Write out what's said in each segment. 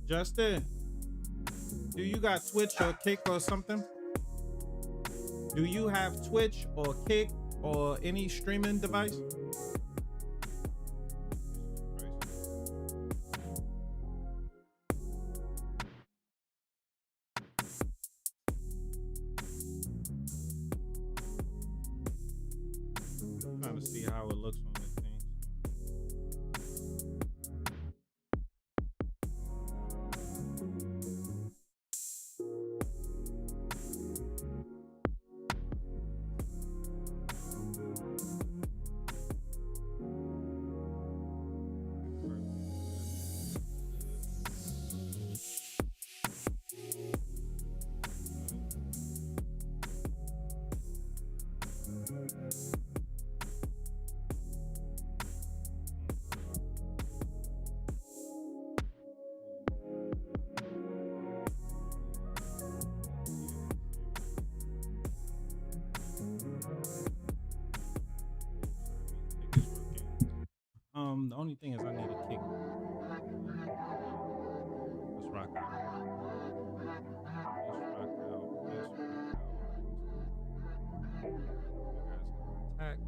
Justin, do you got Twitch or Kick or something? Do you have Twitch or Kick or any streaming device? Trying to see how it looks on this thing. The only thing is I need a kick. Let's rock out. Attack.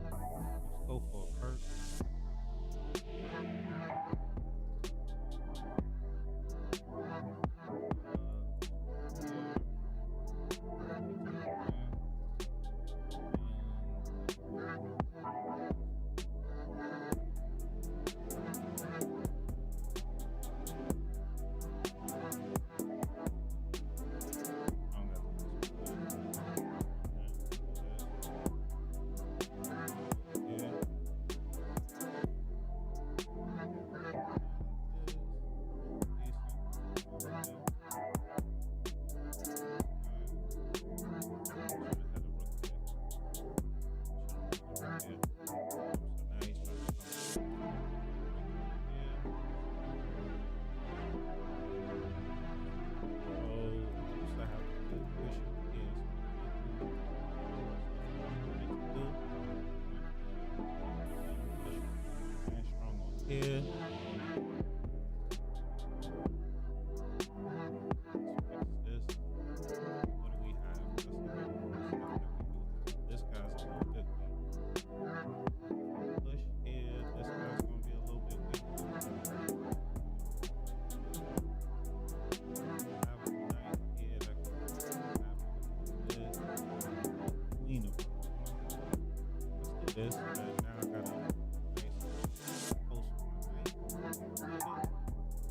Let's go for a perk. This, but now I got a nice post on my right.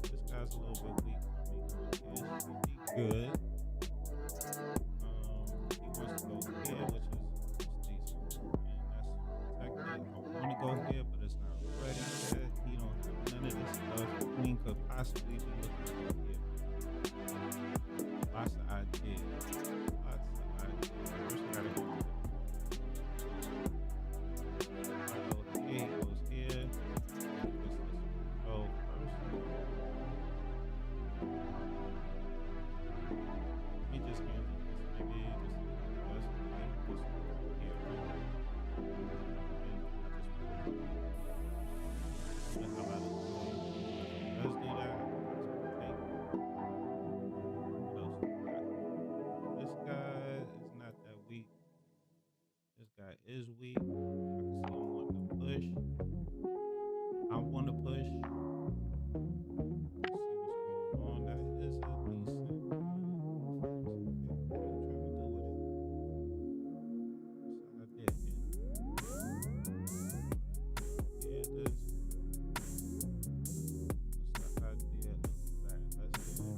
This guy's a little bit weak for me. It's pretty good. He wants to go here, which is decent. And that's technically, I want to go here, but it's not ready yet. He don't have none of this stuff. Queen could possibly be looking to go here. Lots of ideas. First, I gotta go. He goes here.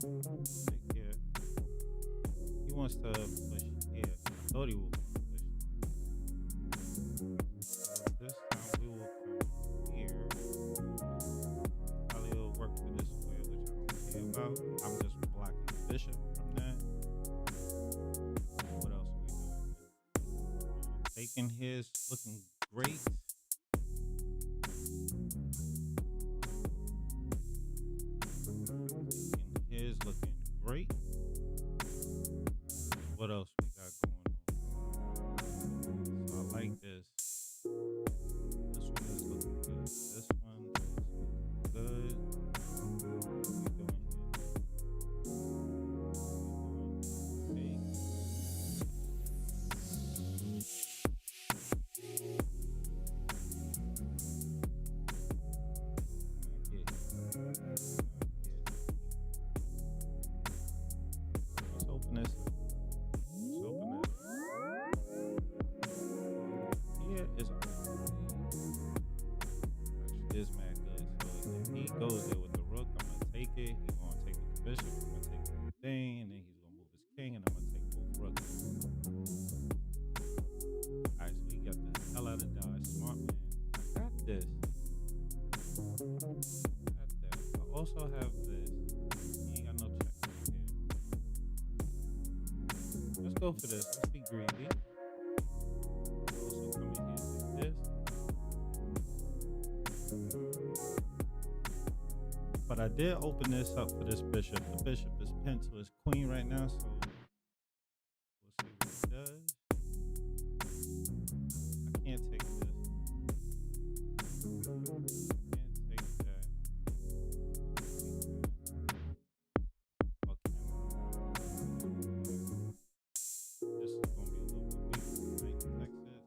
Take care. He wants to push here. I thought he would push. So this time we will come here. Probably will work for this square, which I don't care about. I'm just blocking the bishop from that. What else are we doing? Taking his looking great. Taking his looking great. What else we got going on? So I like this. This one is looking good. This one is looking good. What are we doing Let's open this. Let's open it. Here is actually is mad good. So if he goes there with the rook, I'm gonna take it. He's gonna take the bishop. I'm gonna take the thing, and then he's gonna move his king, and I'm gonna take both rooks. Alright, so he got the hell out of Dodge. Smart man. I got this. Got that. I also have this. He ain't got no check right here. Let's go for this. Let's be greedy. Also come in here and take this. But I did open this up for this bishop. The bishop is pinned to his queen right now, so we'll see what he does. I can't take this. Can't take that. Okay. This is gonna be a little bit weak. Knight protects it.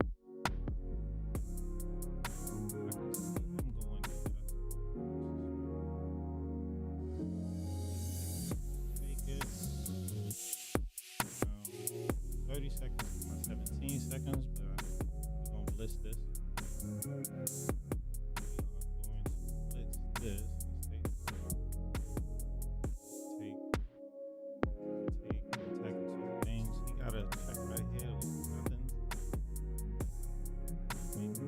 I can see him going there. Take it. 30 seconds to my 17 seconds, but we're gonna blitz this. We are going to blitz this. Let's take the rock. Attack two things. He got a check right here with nothing.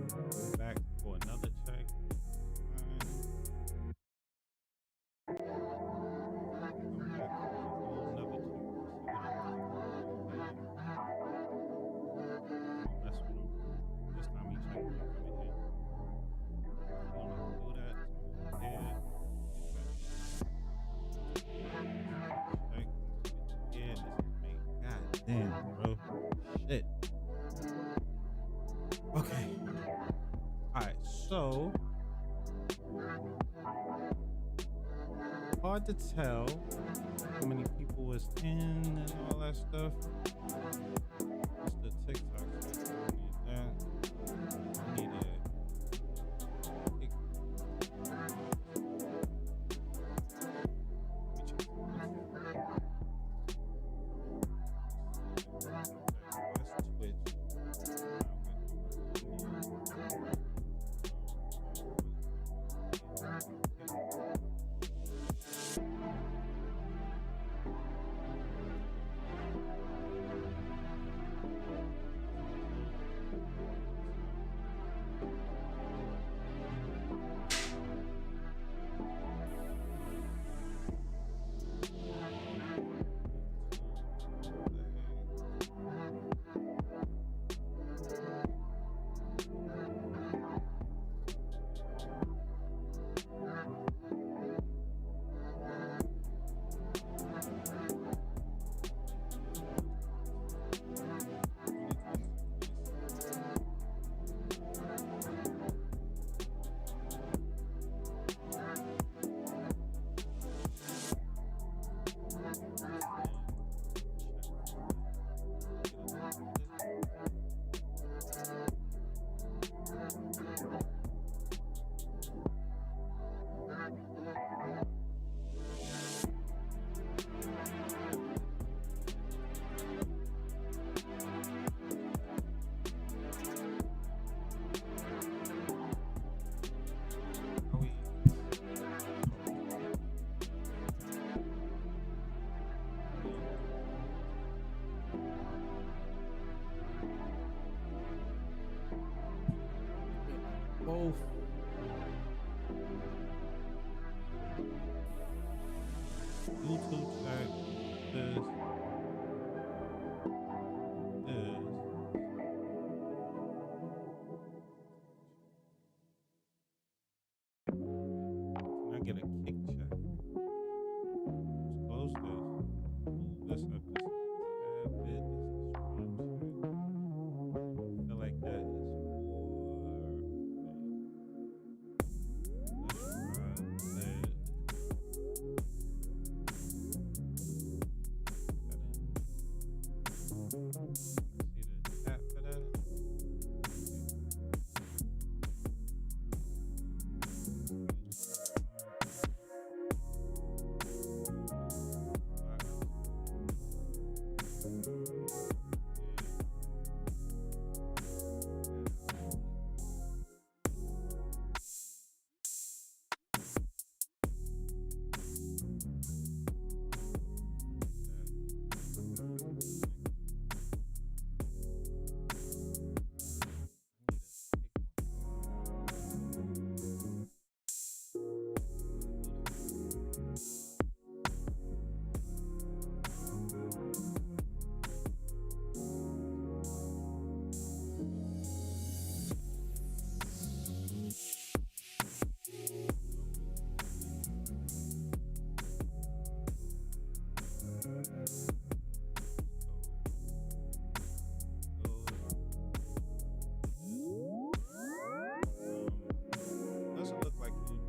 Go back for another check. Come back for a whole nother check. That's what I'm. This time he checked me coming here. I don't know how to do that. So I'm here. Check. Yeah, God damn, bro. Shit. Okay. Alright, so hard to tell how many people was in and all that stuff. It's the TikTok stuff. I need that. I need a West Twitch. That this. Can I get a kick check? Let's close this. Move this up just a tad bit. This is stream check. I feel like that is more. Let's try this. Let's see the chat for that. Doesn't look like you doing.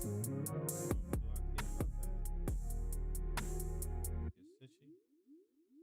Do I care about that? Get Sitchy.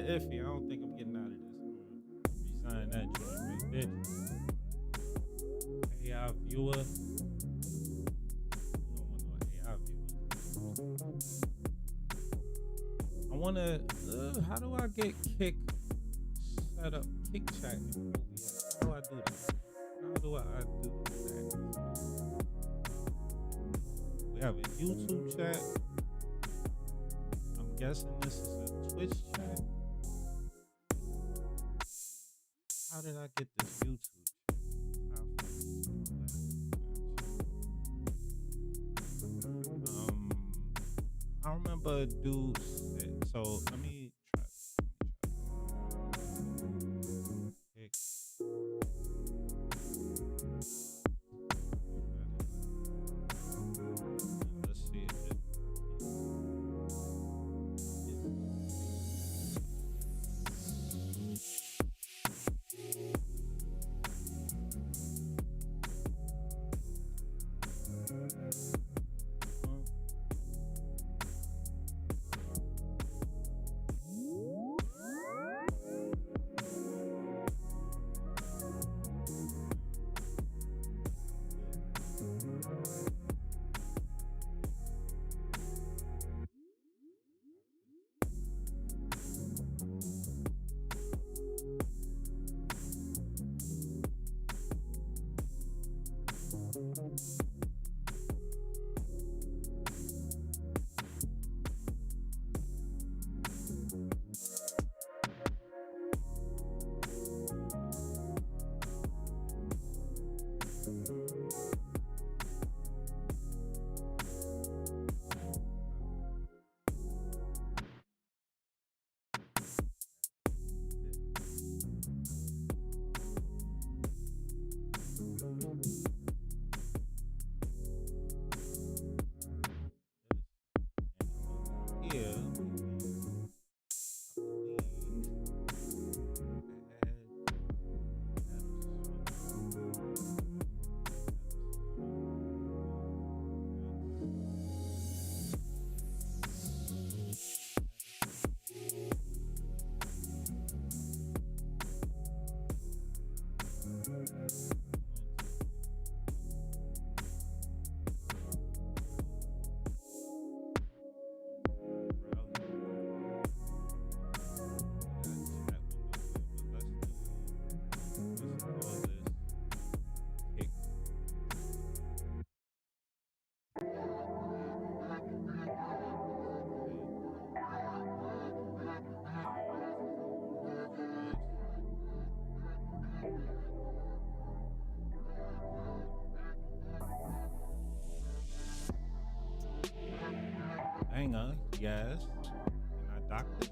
iffy. I don't think I'm getting out of this. Resign that joint right there. AI viewer. You don't want no AI viewer. I wanna. How do I get kick set up? Kick chat in OBS. How do I do that? How do I do that? We have a YouTube chat. I'm guessing this is a Twitch chat. How did I get this YouTube chat? I remember a dude said, so let me try this. Kick. Let's see if it. Yeah. Hang on, yes. Can I dock this?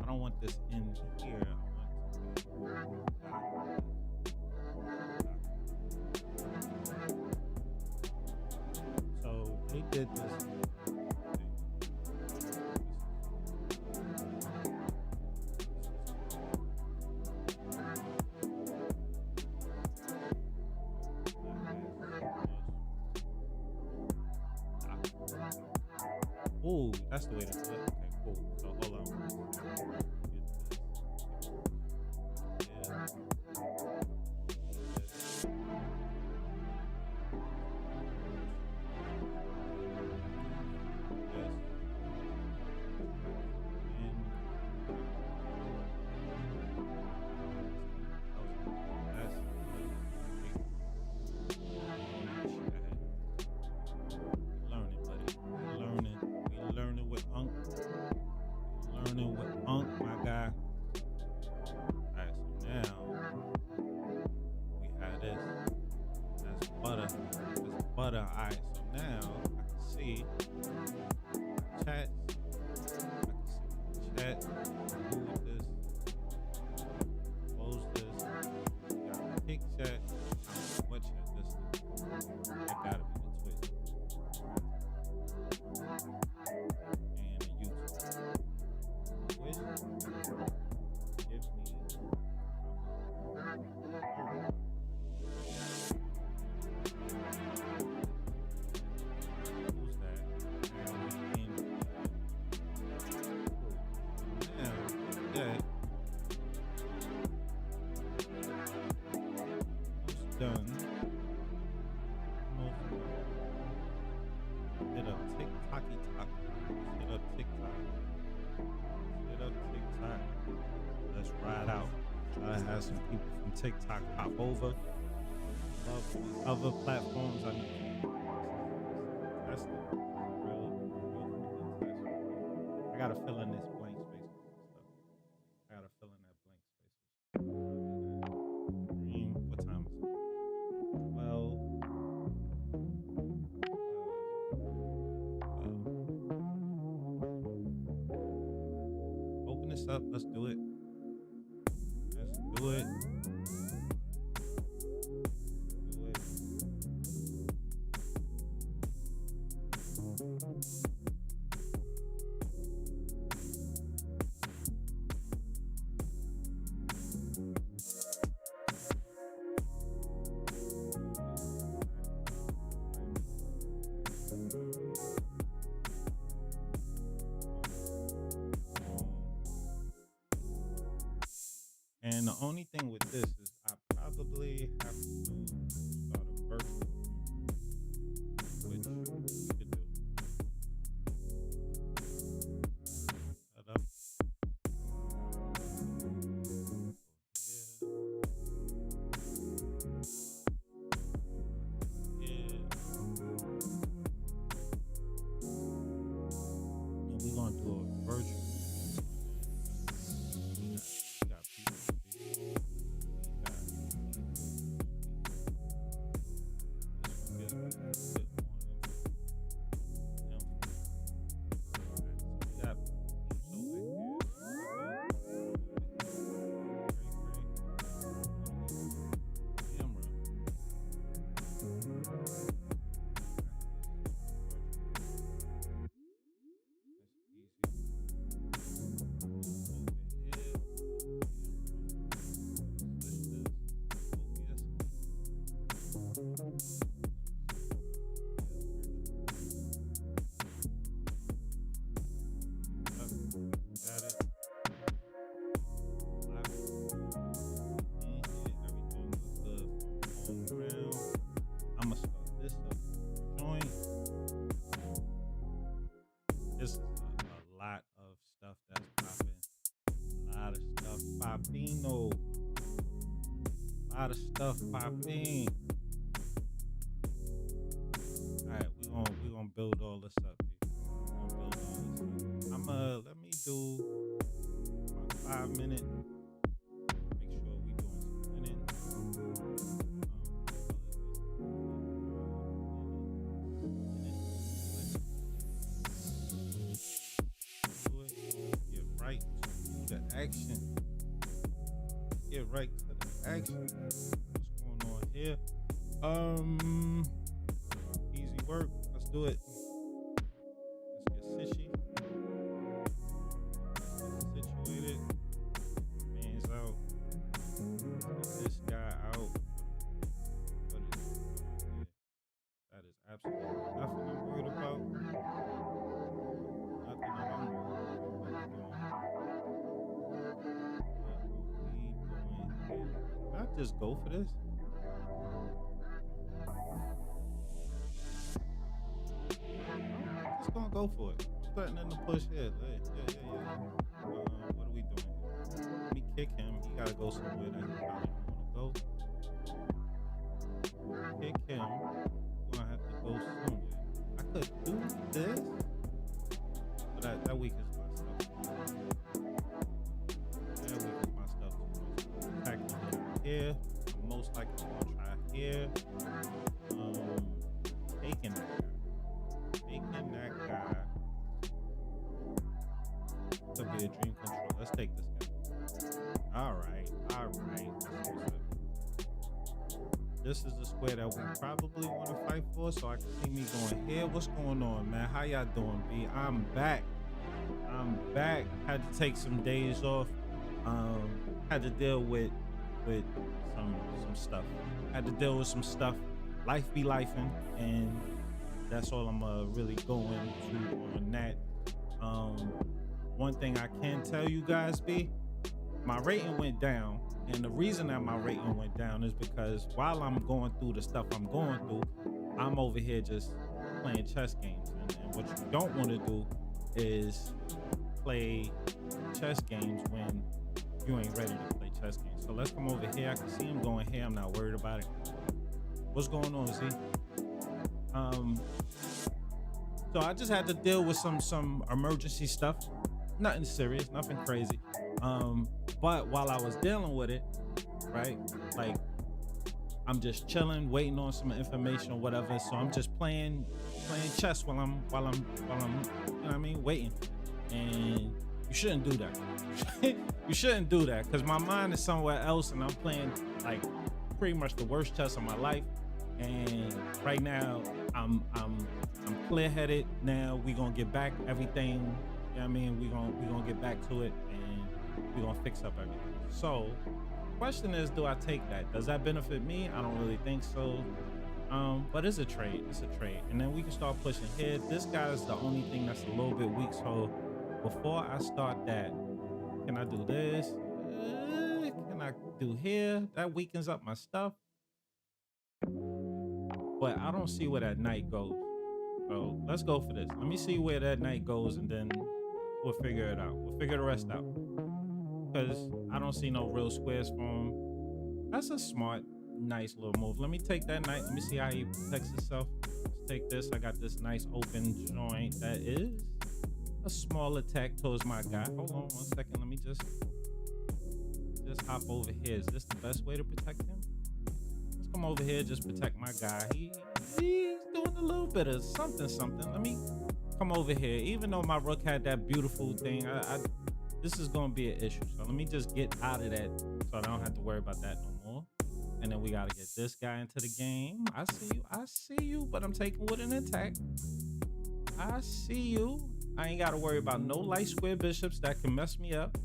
I don't want this in here. I want to so they did this. Oh, that's the way to do it. Okay, cool. So hold on. Yeah. Learning with Unc, my guy. Alright, so now we have this. That's butter. That's butter. Alright, so now I can see chat. I can see chat. Move this. Close this. We got a pick chat. What chat this is? It gotta be the Twitch. And the YouTube. Twitch. Give me. Who's that? have some people from TikTok pop over. Love these other platforms. I need to test it. Real test. I gotta fill in this blank space with stuff. I gotta fill in that blank space with stuff. What time is it? Well, open this up. Let's do it. Let's do it. Do it. And the only thing with this is I probably have to start a virtual queue, which we could do. Set up. Yeah. And we're gonna do a virtual. We got people. I'm gonna start this up. Join. This is a lot of stuff that's popping. A lot of stuff poppino. A lot of stuff popping. Alright, we gonna build all this up. Let me do my 5 minute. Make sure we doing some minutes. Get right to the action. Get right to the action. What's going on here? Easy work. Let's do it. Let's get sishy. Get situated. Man's out. Get this guy out. What is it? That is absolutely nothing I'm worried about. Nothing that I'm worried about. Did I just go for this? I'm just gonna go for it. Starting in the push here. Yeah. What are we doing here? Let me kick him. He gotta go somewhere that he probably don't wanna go. Kick him. Gonna have to go somewhere. I could do this, but that weakens my stuff. That weakens my stuff. Attacking him here. I'm most likely gonna try here. Taking that guy. Could be a dream control. Let's take this guy. All right. This is the square that we probably want to fight for, so I can see me going here. What's going on, man? How y'all doing, B? I'm back. Had to take some days off. Had to deal with some stuff. Had to deal with some stuff. Life be lifing, and that's all I'm really going to on that. One thing I can tell you guys, B, my rating went down, and the reason that my rating went down is because while I'm going through the stuff I'm going through, I'm over here just playing chess games, and what you don't want to do is play chess games when you ain't ready to play chess chess game. So let's come over here. I can see him going here. I'm not worried about it. What's going on, Z? So I just had to deal with some emergency stuff. Nothing serious, nothing crazy. But while I was dealing with it, right, like I'm just chilling, waiting on some information or whatever. So I'm just playing chess while I'm you know what I mean, waiting. And you shouldn't do that. You shouldn't do that because my mind is somewhere else and I'm playing like pretty much the worst chess of my life. And right now I'm clear-headed. Now we gonna get back everything. You know what I mean? We gonna get back to it and we gonna fix up everything. So question is, do I take that? Does that benefit me? I don't really think so. But it's a trade. It's a trade. And then we can start pushing here. This guy is the only thing that's a little bit weak. So before I start that, can I do this? Can I do here? That weakens up my stuff. But I don't see where that knight goes. So let's go for this. Let me see where that knight goes and then we'll figure it out. We'll figure the rest out. Because I don't see no real squares for him. That's a smart, nice little move. Let me take that knight. Let me see how he protects himself. Let's take this. I got this nice open joint. That is a small attack towards my guy. Hold on 1 second. Let me just hop over here. Is this the best way to protect him? Let's come over here, just protect my guy. He's doing a little bit of something. Let me come over here. Even though my rook had that beautiful thing, this is gonna be an issue. So let me just get out of that so I don't have to worry about that no more. And then we gotta get this guy into the game. I see you, but I'm taking with an attack. I see you. I ain't gotta worry about no light square bishops that can mess me up.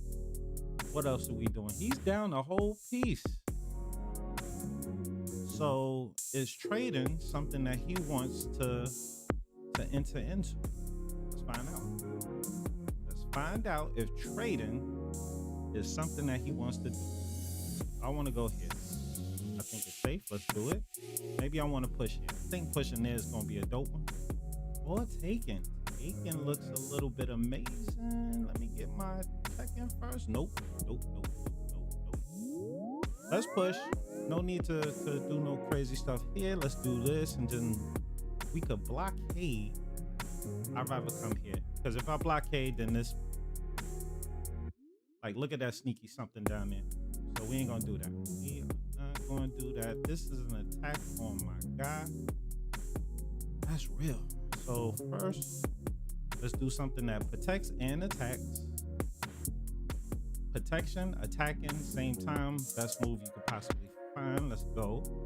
What else are we doing? He's down a whole piece. So is trading something that he wants to enter into? Let's find out. Let's find out if trading is something that he wants to do. I want to go here. I think it's safe. Let's do it. Maybe I want to push here. I think pushing there is going to be a dope one. Or taking. Taking looks a little bit amazing. Let me get my check in first. Nope. Let's push. No need to do no crazy stuff here. Let's do this and then we could blockade. I'd rather come here because if I blockade, then this, like, look at that sneaky something down there. So we ain't gonna do that. We are not gonna do that. This is an attack on my guy. That's real. So first, let's do something that protects and attacks. Protection, attacking, same time. Best move you could possibly find. Let's go.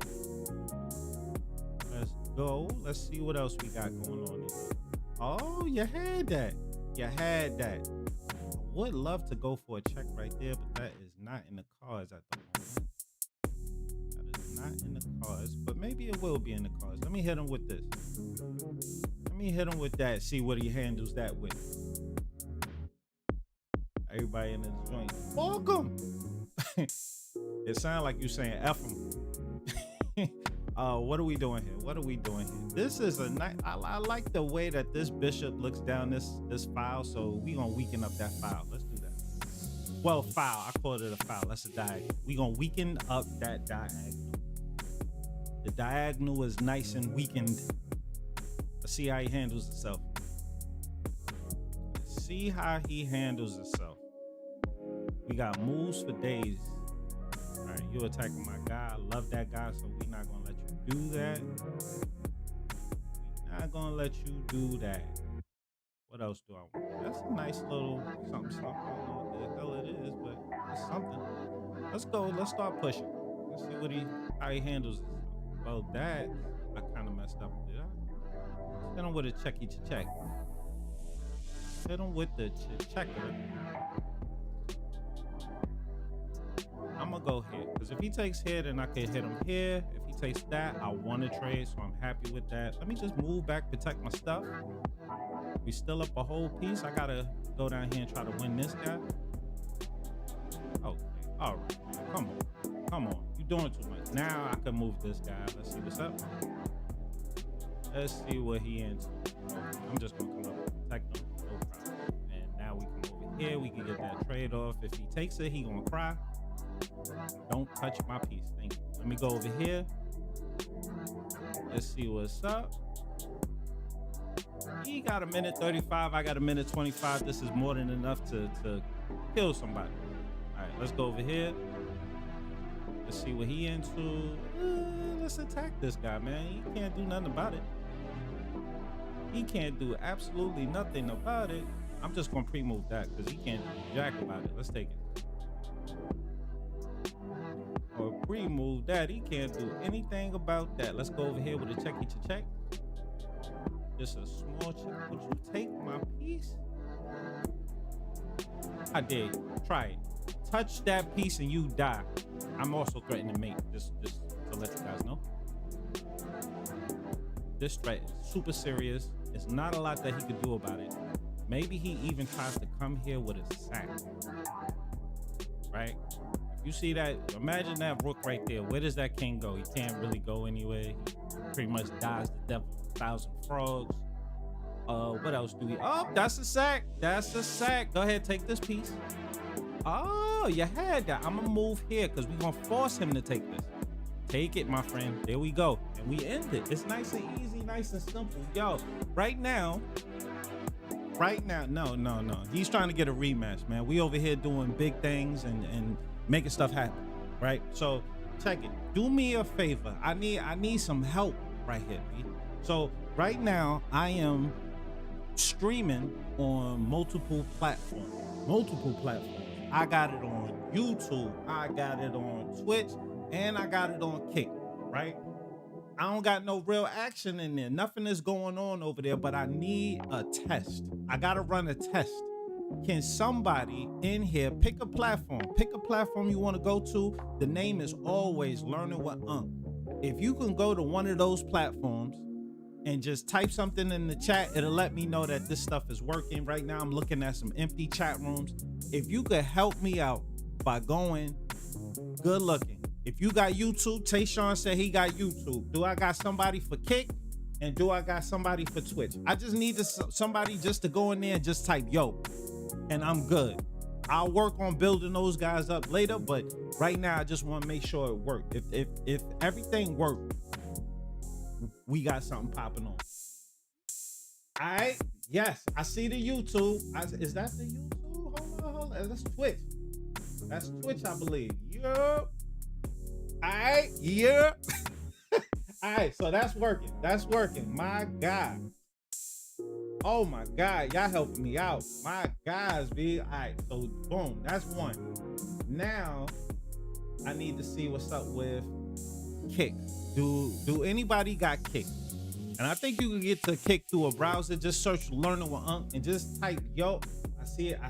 Let's go. Let's see what else we got going on here. Oh, you had that. You had that. I would love to go for a check right there, but that is not in the cards at the moment. That is not in the cards, but maybe it will be in the cards. Let me hit him with this. Let me hit him with that. See what he handles that with. Everybody in the joint. Welcome. It sounds like you saying F them. What are we doing here? What are we doing here? This is a nice. I like the way that this bishop looks down this file. So we gonna weaken up that file. Let's do that. Well, file. I call it a file. That's a diagonal. We gonna weaken up that diagonal. The diagonal is nice and weakened. Let's see how he handles himself. Let's see how he handles himself. We got moves for days. All right, you attacking my guy. I love that guy, so we're not gonna let you do that. We're not gonna let you do that. What else do I want? That's a nice little something. I don't know what the hell it is, but it's something. Let's go. Let's start pushing. Let's see how he handles it. Well, that I kind of messed up. Did I? Hit him with a checky check. Hit him with the checker. I'm gonna go here because if he takes here, then I can hit him here. If he takes that, I want to trade, so I'm happy with that. Let me just move back, protect my stuff. We still up a whole piece. I gotta go down here and try to win this guy. Okay, all right, come on. You're doing too much. Now I can move this guy. Let's see what's up. Let's see what he into. Okay, I'm just gonna come up and protect him. No problem. And now we come over here. We can get that trade off. If he takes it, he gonna cry. Don't touch my piece. Thank you. Let me go over here. Let's see what's up. He got a minute 35. I got a minute 25. This is more than enough to kill somebody. All right, let's go over here. Let's see what he into. Let's attack this guy, man. He can't do nothing about it. He can't do absolutely nothing about it. I'm just gonna pre-move that because he can't do jack about it. Let's take it. Or pre-move that. He can't do anything about that. Let's go over here with a checky to check. Just a small check. Would you take my piece? I did. Try it. Touch that piece and you die. I'm also threatening to mate. Just to let you guys know. This threat is super serious. There's not a lot that he could do about it. Maybe he even tries to come here with a sack. Right? If you see that, imagine that rook right there. Where does that king go? He can't really go anywhere. He pretty much dies the death of 1,000 frogs. What else do we? Oh, that's a sack. That's a sack. Go ahead, take this piece. Oh, you had that. I'm gonna move here because we're gonna force him to take this. Take it, my friend. There we go. And we end it. It's nice and easy, nice and simple. Yo, right now, no. He's trying to get a rematch, man. We over here doing big things and making stuff happen, right? So check it. Do me a favor. I need some help right here, B. So right now, I am streaming on multiple platforms. I got it on YouTube. I got it on Twitch. And I got it on Kick, right? I don't got no real action in there. Nothing is going on over there, but I need a test. I gotta run a test. Can somebody in here pick a platform? Pick a platform you want to go to. The name is always Learning with Unc. If you can go to one of those platforms and just type something in the chat, it'll let me know that this stuff is working. Right now, I'm looking at some empty chat rooms. If you could help me out by going, good looking. If you got YouTube, Tayshawn said he got YouTube. Do I got somebody for Kick? And do I got somebody for Twitch? I just need somebody just to go in there and just type yo, and I'm good. I'll work on building those guys up later, but right now I just want to make sure it worked. If everything worked, we got something popping on. All right. Yes, I see the YouTube. Is that the YouTube? Hold on. That's Twitch. That's Twitch, I believe. Yup. All right, yeah. All right, so that's working. That's working. My God. Oh my God, y'all helping me out. My guys, B. All right, so boom, that's one. Now I need to see what's up with Kick. Do anybody got Kick? And I think you can get to Kick through a browser. Just search Learning with Unc and just type yo. I see it. Yeah.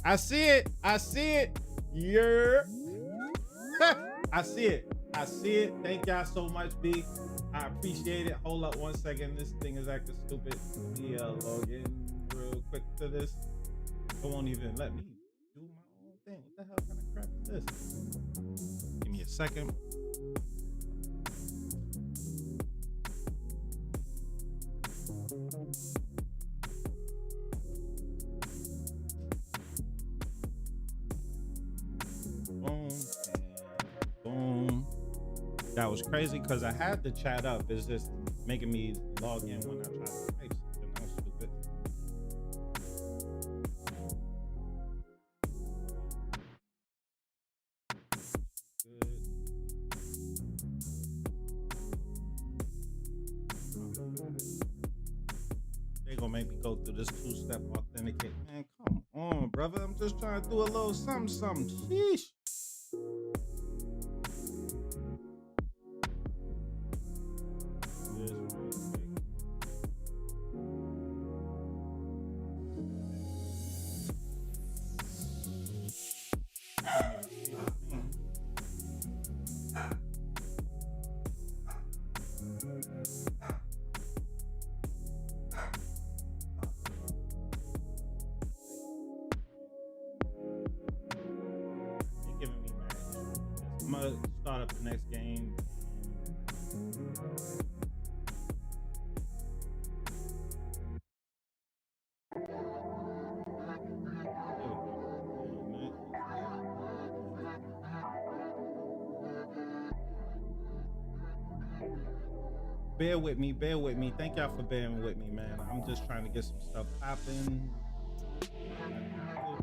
I see it. Yeah. I see it. Thank y'all so much, B. I appreciate it. Hold up one second. This thing is acting stupid. Let me log in real quick to this. It won't even let me do my own thing. What the hell kind of crap is this? Give me a second. Boom. That was crazy because I had the chat up. It's just making me log in when I try to type something. That was stupid. They gonna make me go through this two-step authenticate. Man, come on, brother. I'm just trying to do a little something. Sheesh. I'm gonna start up the next game. bear with me, bear with me. Thank y'all for bearing with me, man. I'm just trying to get some stuff popping. What's going on?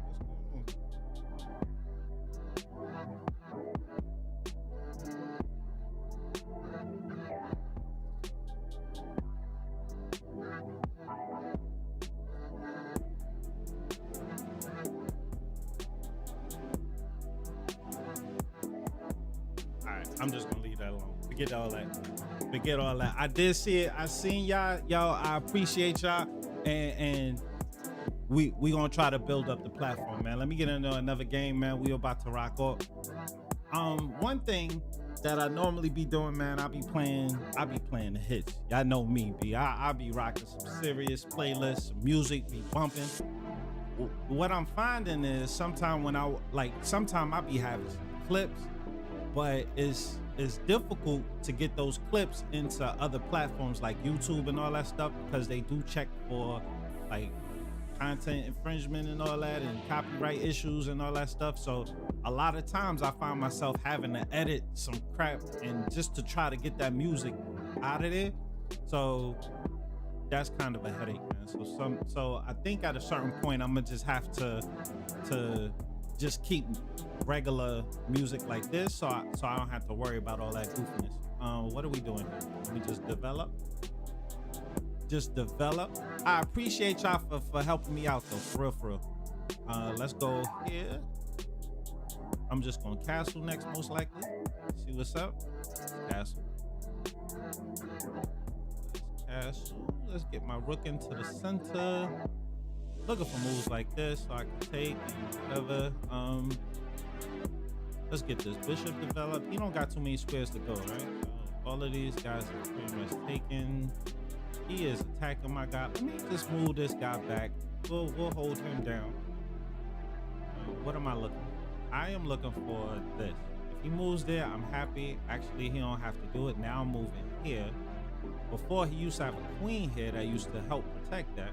All right, I'm just gonna leave that alone. Forget all that. Forget all that. I did see it. I seen y'all. I appreciate y'all, and we gonna try to build up the platform, man. Let me get into another game, man. We about to rock up. One thing that I normally be doing, man, I be playing the hits. Y'all know me, I be rocking some serious playlists, some music, be bumping. What I'm finding is sometimes I be having some clips, but it's difficult to get those clips into other platforms like YouTube and all that stuff, because they do check for like content infringement and all that, and copyright issues and all that stuff. So a lot of times I find myself having to edit some crap and just to try to get that music out of there. So that's kind of a headache, man. So I think at a certain point I'm gonna just have to just keep regular music like this, so I don't have to worry about all that goofiness. What are we doing here? Let me just develop. I appreciate y'all for helping me out though, for real. Let's go here. I'm just gonna castle next, most likely. See what's up. Castle. Castle. Let's get my rook into the center. Looking for moves like this so I can take and whatever. Let's get this bishop developed. He don't got too many squares to go, right? All of these guys are pretty much taken. He is attacking my guy. Let me just move this guy back. We'll hold him down. What am I looking for? I am looking for this. If he moves there, I'm happy. Actually, he don't have to do it. Now I'm moving here. Before, he used to have a queen here that used to help protect that.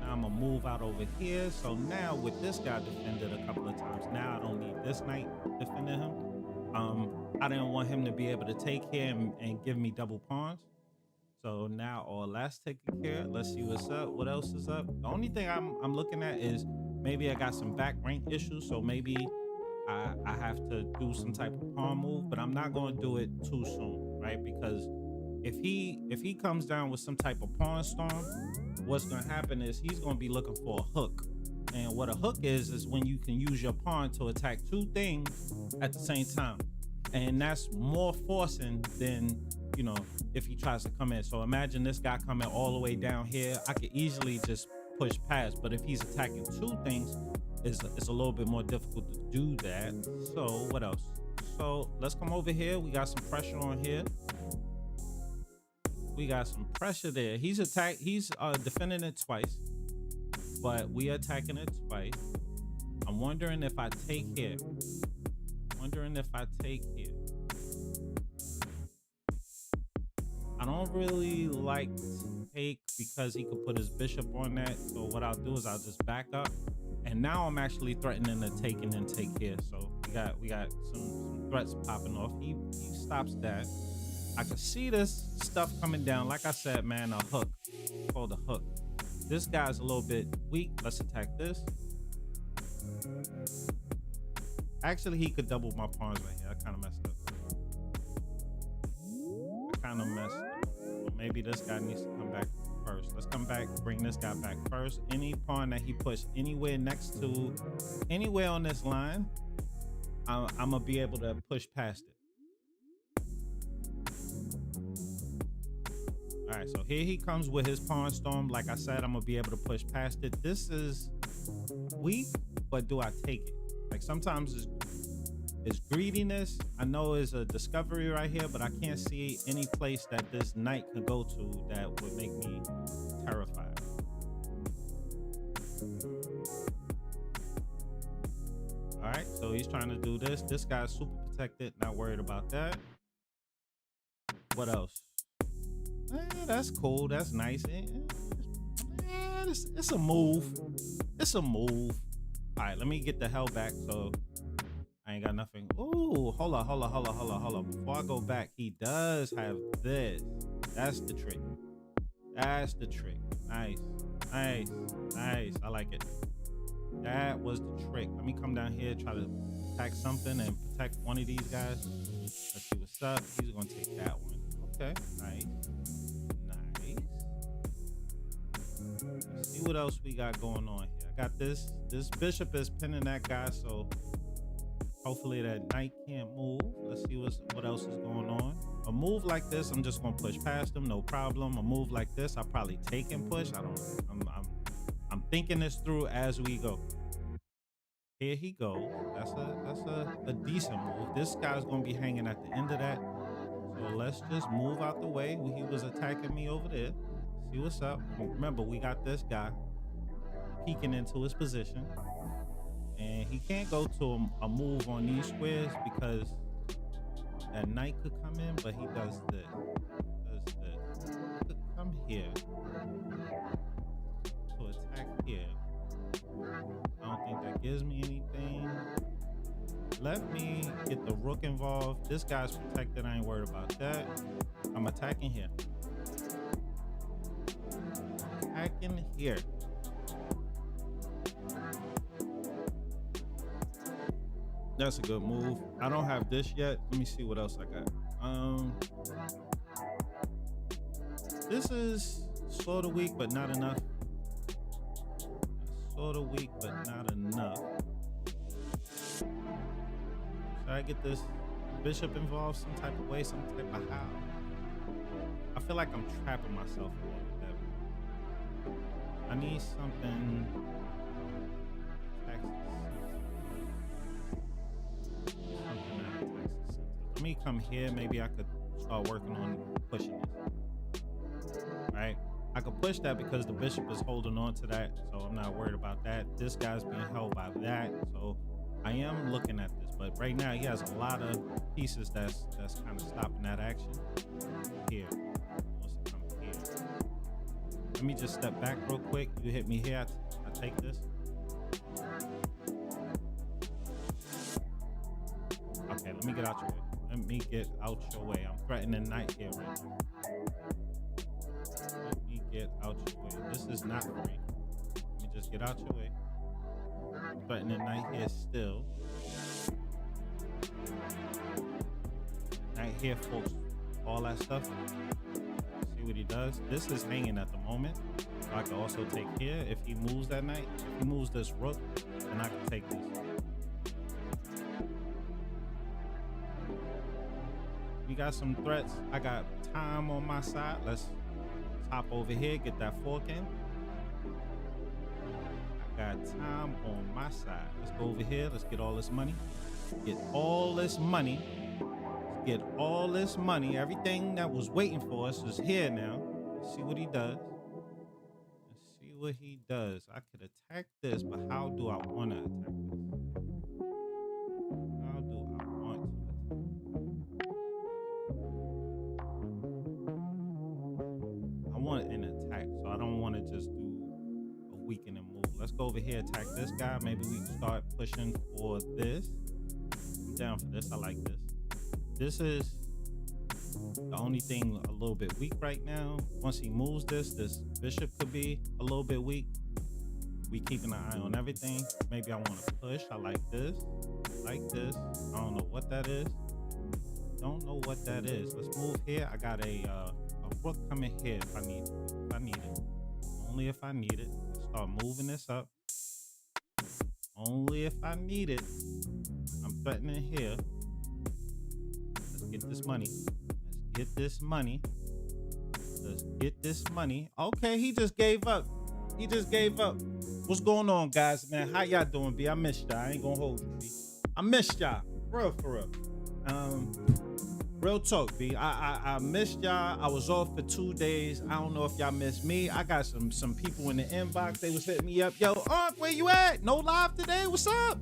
Now I'm gonna move out over here. So now with this guy defended a couple of times, now I don't need this knight defending him. I didn't want him to be able to take here and give me double pawns. So now all that's taken care of. Let's see what's up. What else is up? The only thing I'm looking at is maybe I got some back rank issues. So maybe I have to do some type of pawn move, but I'm not going to do it too soon, right? Because if he comes down with some type of pawn storm, what's going to happen is he's going to be looking for a hook. And what a hook is when you can use your pawn to attack two things at the same time. And that's more forcing than, you know, if he tries to come in. So imagine this guy coming all the way down here. I could easily just push past, but if he's attacking two things, it's a little bit more difficult to do that. So what else? So let's come over here. We got some pressure on here. We got some pressure there. He's defending it twice, but we attacking it twice. I'm wondering if I take here. I don't really like to take because he could put his bishop on that. So what I'll do is I'll just back up. And now I'm actually threatening to take and then take here. So we got some threats popping off. He stops that. I can see this stuff coming down. Like I said, man, a hook. It's called a hook. This guy's a little bit weak. Let's attack this. Actually, he could double my pawns right here. I kind of messed up. So maybe this guy needs to come back first. Let's come back, bring this guy back first. Any pawn that he pushed anywhere next to, anywhere on this line, I'm gonna be able to push past it. All right, so here he comes with his pawn storm. Like I said, I'm gonna be able to push past it. This is weak, but do I take it? Like sometimes it's greediness. I know it's a discovery right here, but I can't see any place that this knight could go to that would make me terrified. All right, so he's trying to do this. This guy's super protected, not worried about that. What else? That's cool. That's nice. It's a move. It's a move. All right, let me get the hell back. So I ain't got nothing. Ooh, hold on. Before I go back, he does have this. That's the trick. That's the trick. Nice. Nice. Nice. I like it. That was the trick. Let me come down here, try to attack something and protect one of these guys. Let's see what's up. He's gonna take that one. Okay. Nice. Nice. Let's see what else we got going on here. I got this. This bishop is pinning that guy, so hopefully that knight can't move. Let's see what else is going on. A move like this, I'm just gonna push past him, no problem. A move like this, I'll probably take and push. I'm thinking this through as we go. Here he goes. That's a decent move. This guy's gonna be hanging at the end of that. So let's just move out the way. He was attacking me over there. See what's up. Remember, we got this guy peeking into his position. And he can't go to a move on these squares because that knight could come in, but he does this. He could come here to attack here. I don't think that gives me anything. Let me get the rook involved. This guy's protected. I ain't worried about that. I'm attacking here. Attacking here. That's a good move. I don't have this yet. Let me see what else I got. This is sort of weak, but not enough. Sort of weak, but not enough. Should I get this bishop involved some type of way, some type of how? I feel like I'm trapping myself a little bit there. I need something. Let me come here. Maybe I could start working on pushing this. Right? I could push that because the bishop is holding on to that, so I'm not worried about that. This guy's being held by that, so I am looking at this. But right now, he has a lot of pieces that's kind of stopping that action. Here, he wants to come here. Let me just step back real quick. You hit me here. I take this. Okay, let me get out your way. Let me get out your way. I'm threatening knight here right now. Let me get out your way. This is not free. Let me just get out your way. I'm threatening knight here still. Knight here, folks. All that stuff. See what he does? This is hanging at the moment. So I can also take here. If he moves that knight, if he moves this rook, then I can take this. We got some threats. I got time on my side. Let's hop over here, get that fork in. I got time on my side. Let's go over here. Let's get all this money. Get all this money. Let's get all this money. Everything that was waiting for us is here now. Let's see what he does. Let's see what he does. I could attack this, but how do I want to attack this? How do I want to? I want an attack, so I don't want to just do a weakening move. Let's go over here, attack this guy. Maybe we can start pushing for this. I'm down for this. I like this. This is the only thing a little bit weak right now. Once he moves this bishop could be a little bit weak. We keeping an eye on everything. Maybe I want to push. I like this. Like this. I don't know what that is. Don't know what that is. Let's move here. I got a rook coming here if I need it. If I need it. Only if I need it. Let's start moving this up. Only if I need it. I'm threatening here. Let's get this money. Let's get this money. Let's get this money. Okay, he just gave up. He just gave up. What's going on, guys, man? How y'all doing, B? I missed y'all. I ain't gonna hold you, B. I missed y'all. For real. Real talk, B. I missed y'all. I was off for 2 days. I don't know if y'all missed me. I got some people in the inbox. They was hitting me up. Yo, Unc, where you at? No live today? What's up?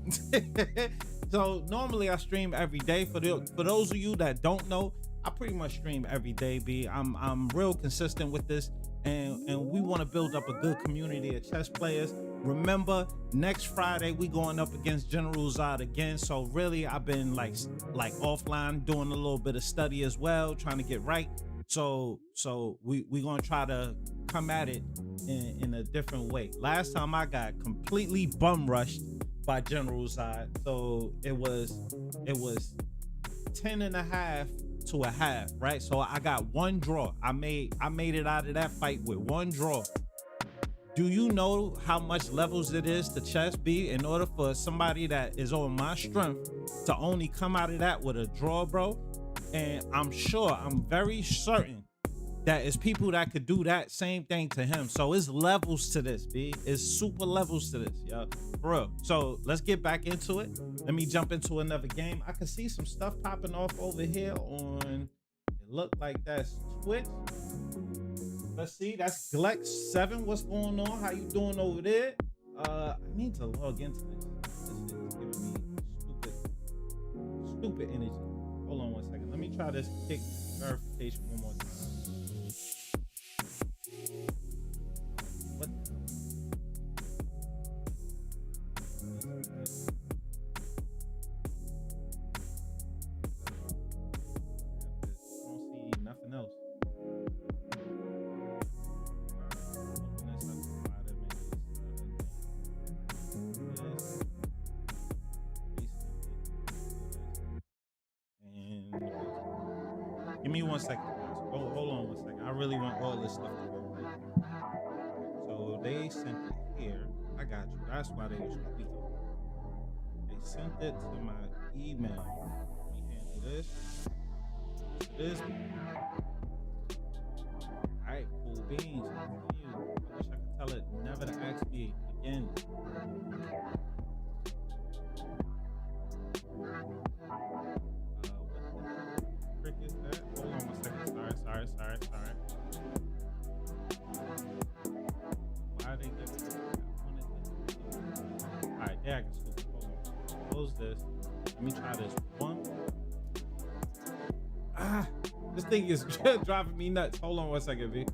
So normally I stream every day. For those of you that don't know, I pretty much stream every day, B. I'm real consistent with this, and we want to build up a good community of chess players. Remember, next Friday we going up against General Zod again. So really, I've been like offline doing a little bit of study as well, trying to get right. So we gonna try to come at it in a different way. Last time I got completely bum rushed by General Zod. So it was 10 and a half to a half, right? So I got one draw. I made it out of that fight with one draw. Do you know how much levels it is to chess B in order for somebody that is on my strength to only come out of that with a draw, bro? And I'm very certain that it's people that could do that same thing to him. So it's levels to this, B. It's super levels to this, yo. For real. So let's get back into it. Let me jump into another game. I can see some stuff popping off over here on, it looked like that's Twitch. Let's see, that's Glex7. What's going on? How you doing over there? I need to log into this. This shit is giving me stupid energy. Hold on one second. Let me try this kick verification one more time. What? I don't see nothing else. Give me 1 second, guys. Hold on 1 second. I really want all this stuff to work right. So they sent it here. I got you. That's why they was tweaking. They sent it to my email. Let me handle this. This. All right, cool beans. Continue. I wish I could tell it never to ask me again. What the frick is that? Hold on 1 second. Sorry. Why they give me that? Alright, there I can scoop it. Hold on. Close this. Let me try this one. This thing is driving me nuts. Hold on 1 second, V.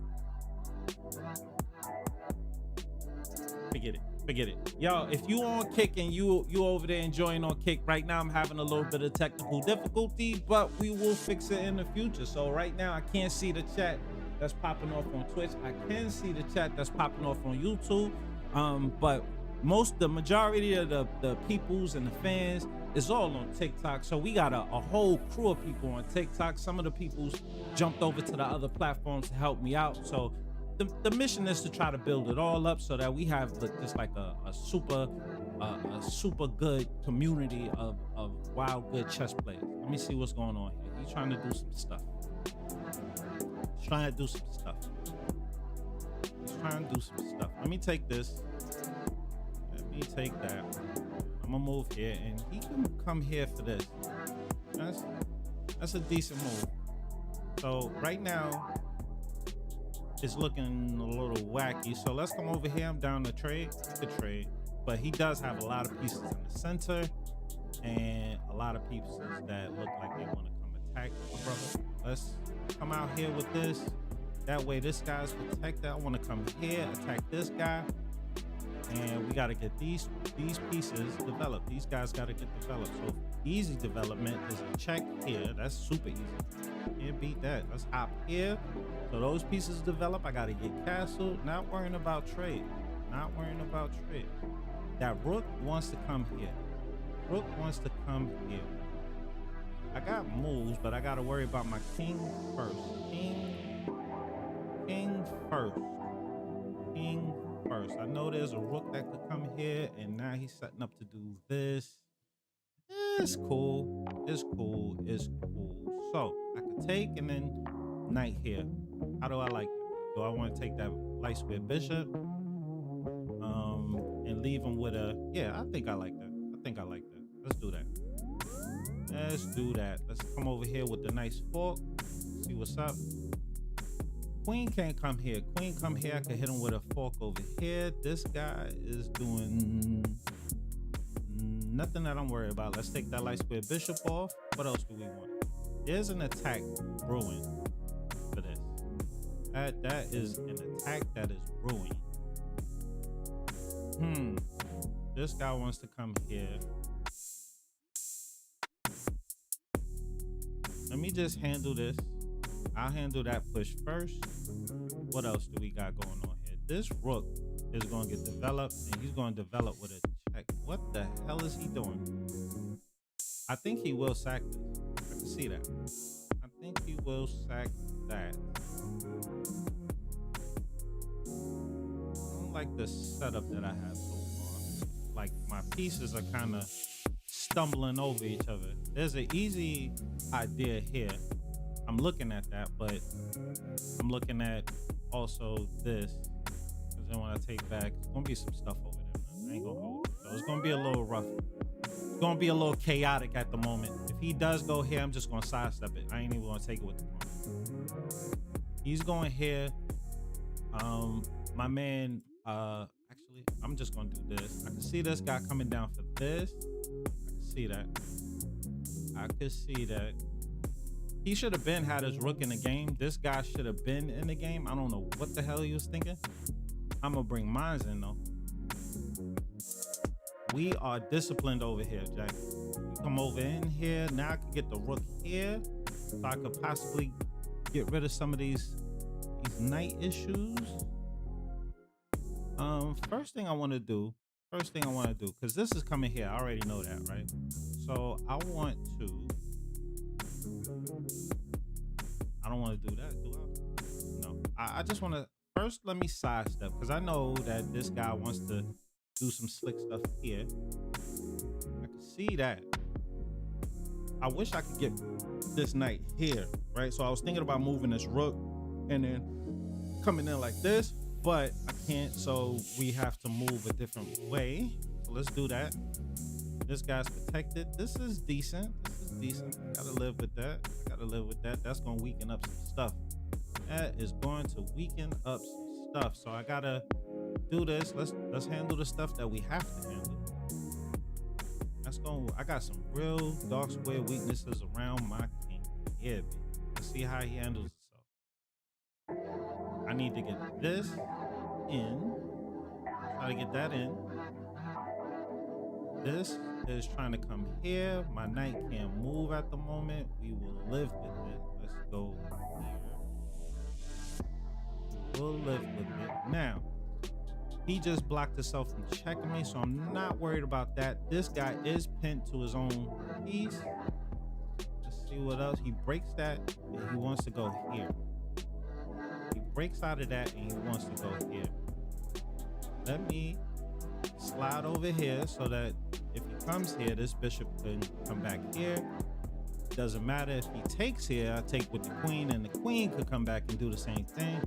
Forget it. Yo, if you on Kick and you over there enjoying on Kick right now, I'm having a little bit of technical difficulty, but we will fix it in the future. So right now I can't see the chat that's popping off on Twitch. I can see the chat that's popping off on YouTube. But the majority of the peoples and the fans is all on TikTok. So we got a whole crew of people on TikTok. Some of the peoples jumped over to the other platforms to help me out. So the mission is to try to build it all up so that we have just like a super good community of wild good chess players. Let me see what's going on here. He's trying to do some stuff. Let me take this. Let me take that. I'm gonna move here, and he can come here for this. That's a decent move. So right now, it's looking a little wacky. So let's come over here. I'm down to trade. The trade. But he does have a lot of pieces in the center and a lot of pieces that look like they want to come attack my brother. Let's come out here with this. That way this guy's protected. I want to come here, attack this guy. And we got to get these pieces developed. These guys got to get developed. So easy development is a check here. That's super easy. Can't beat that. Let's hop here. So those pieces develop. I got to get castle. Not worrying about trade. That rook wants to come here. I got moves, but I got to worry about my king first. King first. I know there's a rook that could come here, and now he's setting up to do this. It's cool. So I could take and then knight here. How do I like that? Do I want to take that light square bishop and leave him with a, yeah, I think I like that. Let's do that. Let's come over here with the nice fork. See what's up. Queen can't come here. I can hit him with a fork over here. This guy is doing nothing that I'm worried about. Let's take that light square bishop off. What else do we want? There's an attack brewing for this. That is an attack that is brewing. This guy wants to come here. Let me just handle this. I'll handle that push first. What else do we got going on here? This rook is going to get developed, and he's going to develop with a check. What the hell is he doing? I think he will sack this. I can see that. I think he will sack that. I don't like the setup that I have so far. Like, my pieces are kind of stumbling over each other. There's an easy idea here. I'm looking at that, but I'm looking at also this. Because then when I take back, it's going to be some stuff over there, man. I ain't going to hold it. So it's going to be a little rough. It's going to be a little chaotic at the moment. If he does go here, I'm just going to sidestep it. I ain't even going to take it with the pawn. He's going here. My man, actually, I'm just going to do this. I can see this guy coming down for this. I can see that. I could see that. He should have been had his rook in the game. This guy should have been in the game. I don't know what the hell he was thinking. I'm going to bring mines in, though. We are disciplined over here, Jack. We come over in here. Now I can get the rook here. So I could possibly get rid of some of these knight issues. First thing I want to do, because this is coming here. I already know that, right? So I want to... I don't want to do that, do I? No. I just want to... First, let me sidestep, because I know that this guy wants to do some slick stuff here. I can see that. I wish I could get this knight here, right? So I was thinking about moving this rook and then coming in like this, but I can't, so we have to move a different way. So let's do that. This guy's protected. This is decent. Gotta live with that. That's gonna weaken up some stuff. That is going to weaken up some stuff. So I gotta do this. Let's handle the stuff that we have to handle. I got some real dark square weaknesses around my king. Yeah, baby. Let's see how he handles himself. I need to get this in. Try to get that in. This is trying to come here. My knight can't move at the moment. We will live with it. Let's go here. We'll live with it. Now, he just blocked himself from checking me, so I'm not worried about that. This guy is pinned to his own piece. Let's see what else. He breaks that, and he wants to go here. He breaks out of that, and he wants to go here. Let me slide over here so that if he comes here, this bishop can come back here. Doesn't matter if he takes here. I take with the queen, and the queen could come back and do the same thing.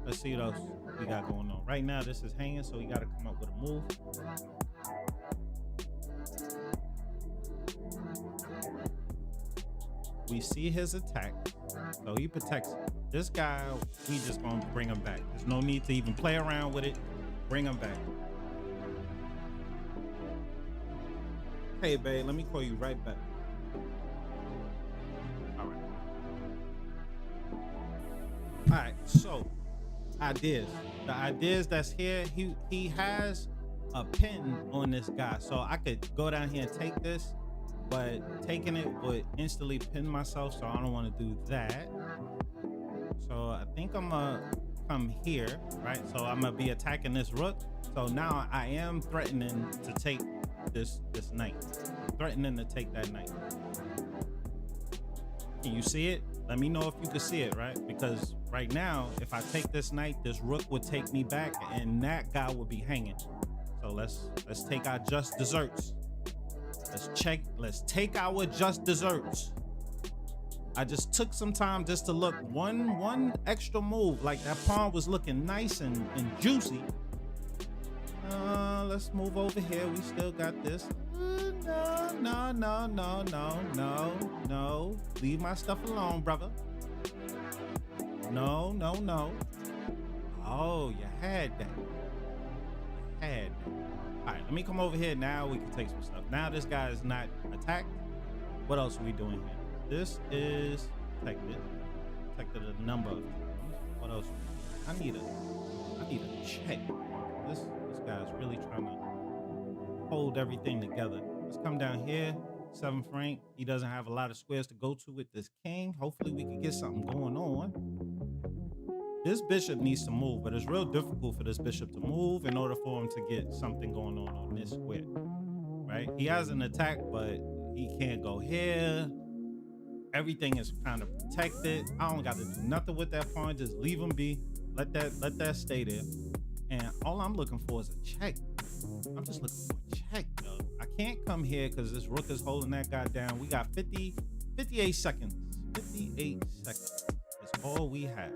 Let's see what else we got going on. Right now, this is hanging, so we got to come up with a move. We see his attack, so he protects it. This guy, we just gonna bring him back. There's no need to even play around with it. Bring him back. Hey, babe, let me call you right back. All right, so ideas. The ideas that's here, he has a pin on this guy. So I could go down here and take this, but taking it would instantly pin myself, so I don't want to do that. So I think I'm gonna come here, right? So I'm gonna be attacking this rook. So now I am threatening to take this knight. Threatening to take that knight. Can you see it? Let me know if you can see it, right? Because right now, if I take this knight, this rook would take me back, and that guy would be hanging. So let's take our just desserts. Let's take our just desserts. I just took some time just to look one extra move. Like that pawn was looking nice and juicy. Let's move over here. We still got this. No. Leave my stuff alone, brother. No. Oh, you had that. All right, let me come over here. Now we can take some stuff. Now this guy is not attacked. What else are we doing here? This is protected. Protected a number of times. What else? I need a check. This guy's really trying to hold everything together. Let's come down here. 7th rank. He doesn't have a lot of squares to go to with this king. Hopefully we can get something going on. This bishop needs to move, but it's real difficult for this bishop to move in order for him to get something going on this square, right? He has an attack, but he can't go here. Everything is kind of protected. I don't got to do nothing with that pawn. Just leave him be. Let that stay there. And all I'm looking for is a check. I'm just looking for a check, yo. I can't come here because this rook is holding that guy down. We got 58 seconds. 58 seconds. That's all we have.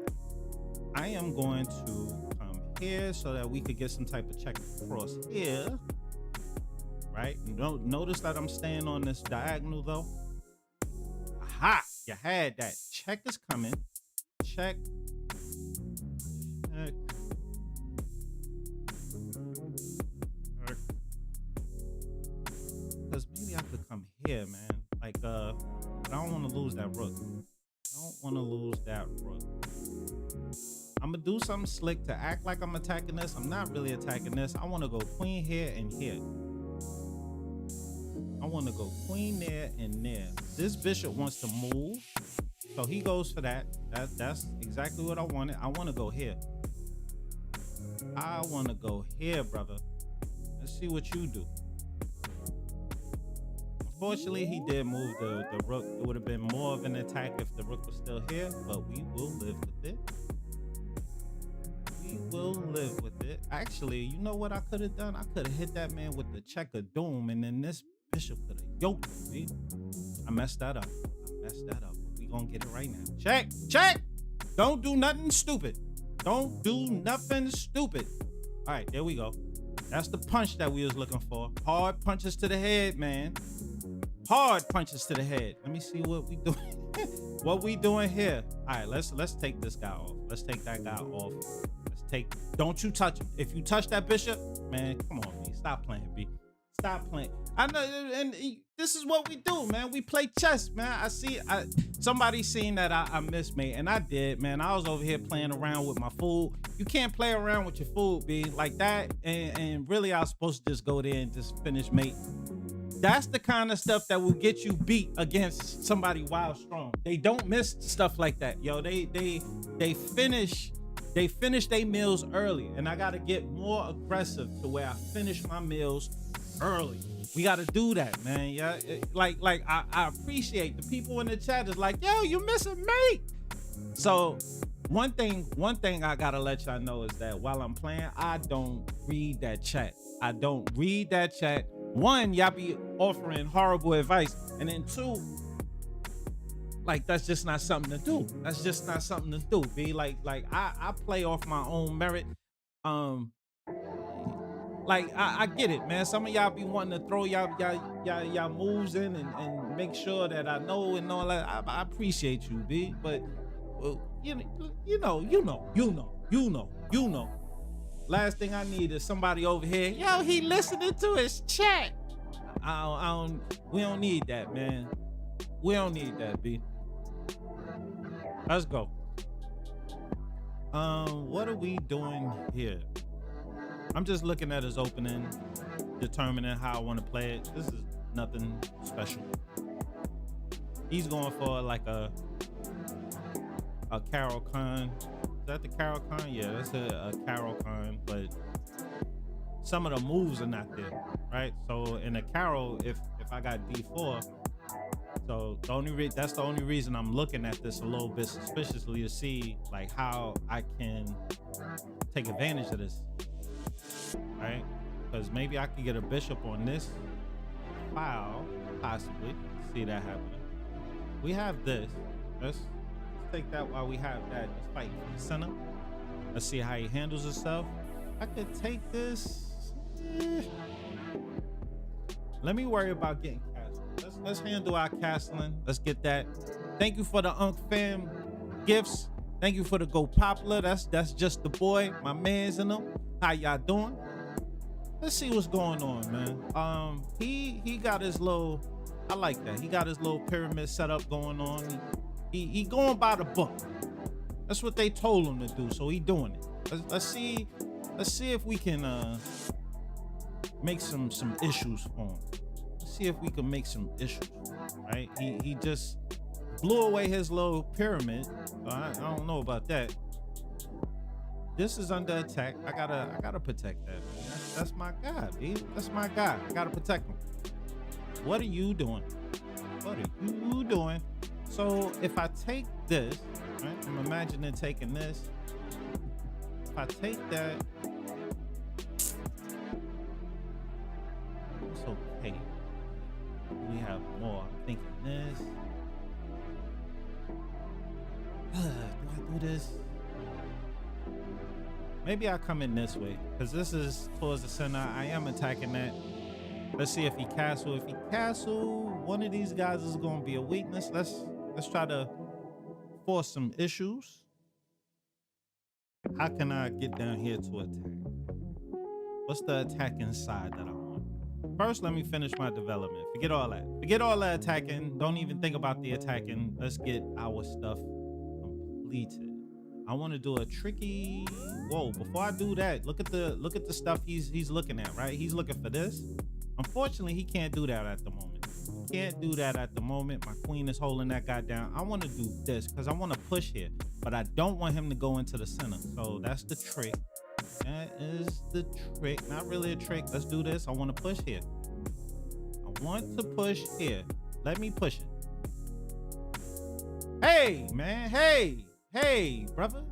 I am going to come here so that we could get some type of check across here. Right? Notice that I'm staying on this diagonal though. Aha! You had that. Check is coming. Check. Check. Because maybe I could come here, man. Like, but I don't want to lose that rook. I don't want to lose that rook. I'm gonna do something slick to act like I'm attacking this. I'm not really attacking this. I want to go queen here and here. I want to go queen there and there. This bishop wants to move, so he goes for that. That's exactly what I wanted. I want to go here. I want to go here, brother. Let's see what you do. Unfortunately, he did move the rook. It would have been more of an attack if the rook was still here, but we will live with it. We will live with it. Actually, you know what I could have done? I could have hit that man with the check of doom, and then this bishop could have yoked me. I messed that up. But we gonna get it right now. Check, check. Don't do nothing stupid. Don't do nothing stupid. All right, there we go. That's the punch that we was looking for. Hard punches to the head, man. Hard punches to the head. Let me see what we doing. What we doing here? All right, let's take this guy off. Let's take that guy off. Don't you touch him. If you touch that bishop, man, come on, B. Stop playing, B. Stop playing. I know, and this is what we do, man. We play chess, man. Somebody seen that I missed me, and I did, man. I was over here playing around with my food. You can't play around with your food, B, like that. And really, I was supposed to just go there and just finish mate. That's the kind of stuff that will get you beat against somebody wild strong. They don't miss stuff like that, yo. They finish their meals early, and I gotta get more aggressive to where I finish my meals early. We gotta do that, man. Yeah, like I appreciate the people in the chat is like, yo, you missing me. So one thing I gotta let y'all know is that while I'm playing, I don't read that chat. I don't read that chat. One, y'all be offering horrible advice, and then two, like that's just not something to do. That's just not something to do. Be like I play off my own merit. Like I get it, man. Some of y'all be wanting to throw y'all moves in and make sure that I know and all that. I appreciate you, B. But you know. Last thing I need is somebody over here. Yo, he listening to his chat. We don't need that, man. We don't need that, B. Let's go. What are we doing here? I'm just looking at his opening, determining how I want to play it. This is nothing special. He's going for like a Caro-Kann. Is that the Caro-Kann? Yeah, that's a Caro-Kann, but some of the moves are not there, right? So in a Caro, if I got D4, so that's the only reason I'm looking at this a little bit suspiciously to see like how I can take advantage of this, right? Because maybe I could get a bishop on this file, possibly. See that happening. We have this. Let's take that while we have that. Let's fight for the center. Let's see how he handles himself. I could take this. Let me worry about getting castled. Let's handle our castling. Let's get that. Thank you for the Unc Fam gifts. Thank you for the Go Popular. That's just the boy, my man's in them. How y'all doing? Let's see what's going on, man. He got his little, I like that. He got his little pyramid setup going on. He going by the book. That's what they told him to do, so he doing it. Let's see if we can make some issues for him. Let's see if we can make some issues, right? He just blew away his little pyramid. So I don't know about that. This is under attack. I gotta protect that. Man. That's my guy, B. That's my guy. I gotta protect him. What are you doing? What are you doing? So if I take this, right? I'm imagining taking this. If I take that, it's okay. We have more. I'm thinking this. Do I do this? Maybe I come in this way because this is towards the center. I am attacking that. Let's see if he castle. If he castle, one of these guys is going to be a weakness. Let's try to force some issues. How can I get down here to attack? What's the attacking side that I want? First, let me finish my development. Forget all that. Forget all that attacking. Don't even think about the attacking. Let's get our stuff completed. I want to do a tricky. Whoa! Before I do that, look at the stuff he's looking at. Right? He's looking for this. Unfortunately, he can't do that at the moment. Can't do that at the moment. My queen is holding that guy down. I want to do this because I want to push here, but I don't want him to go into the center. So that's the trick. That is the trick. Not really a trick. Let's do this. I want to push here. I want to push here. Let me push it. Hey, man. Hey, brother.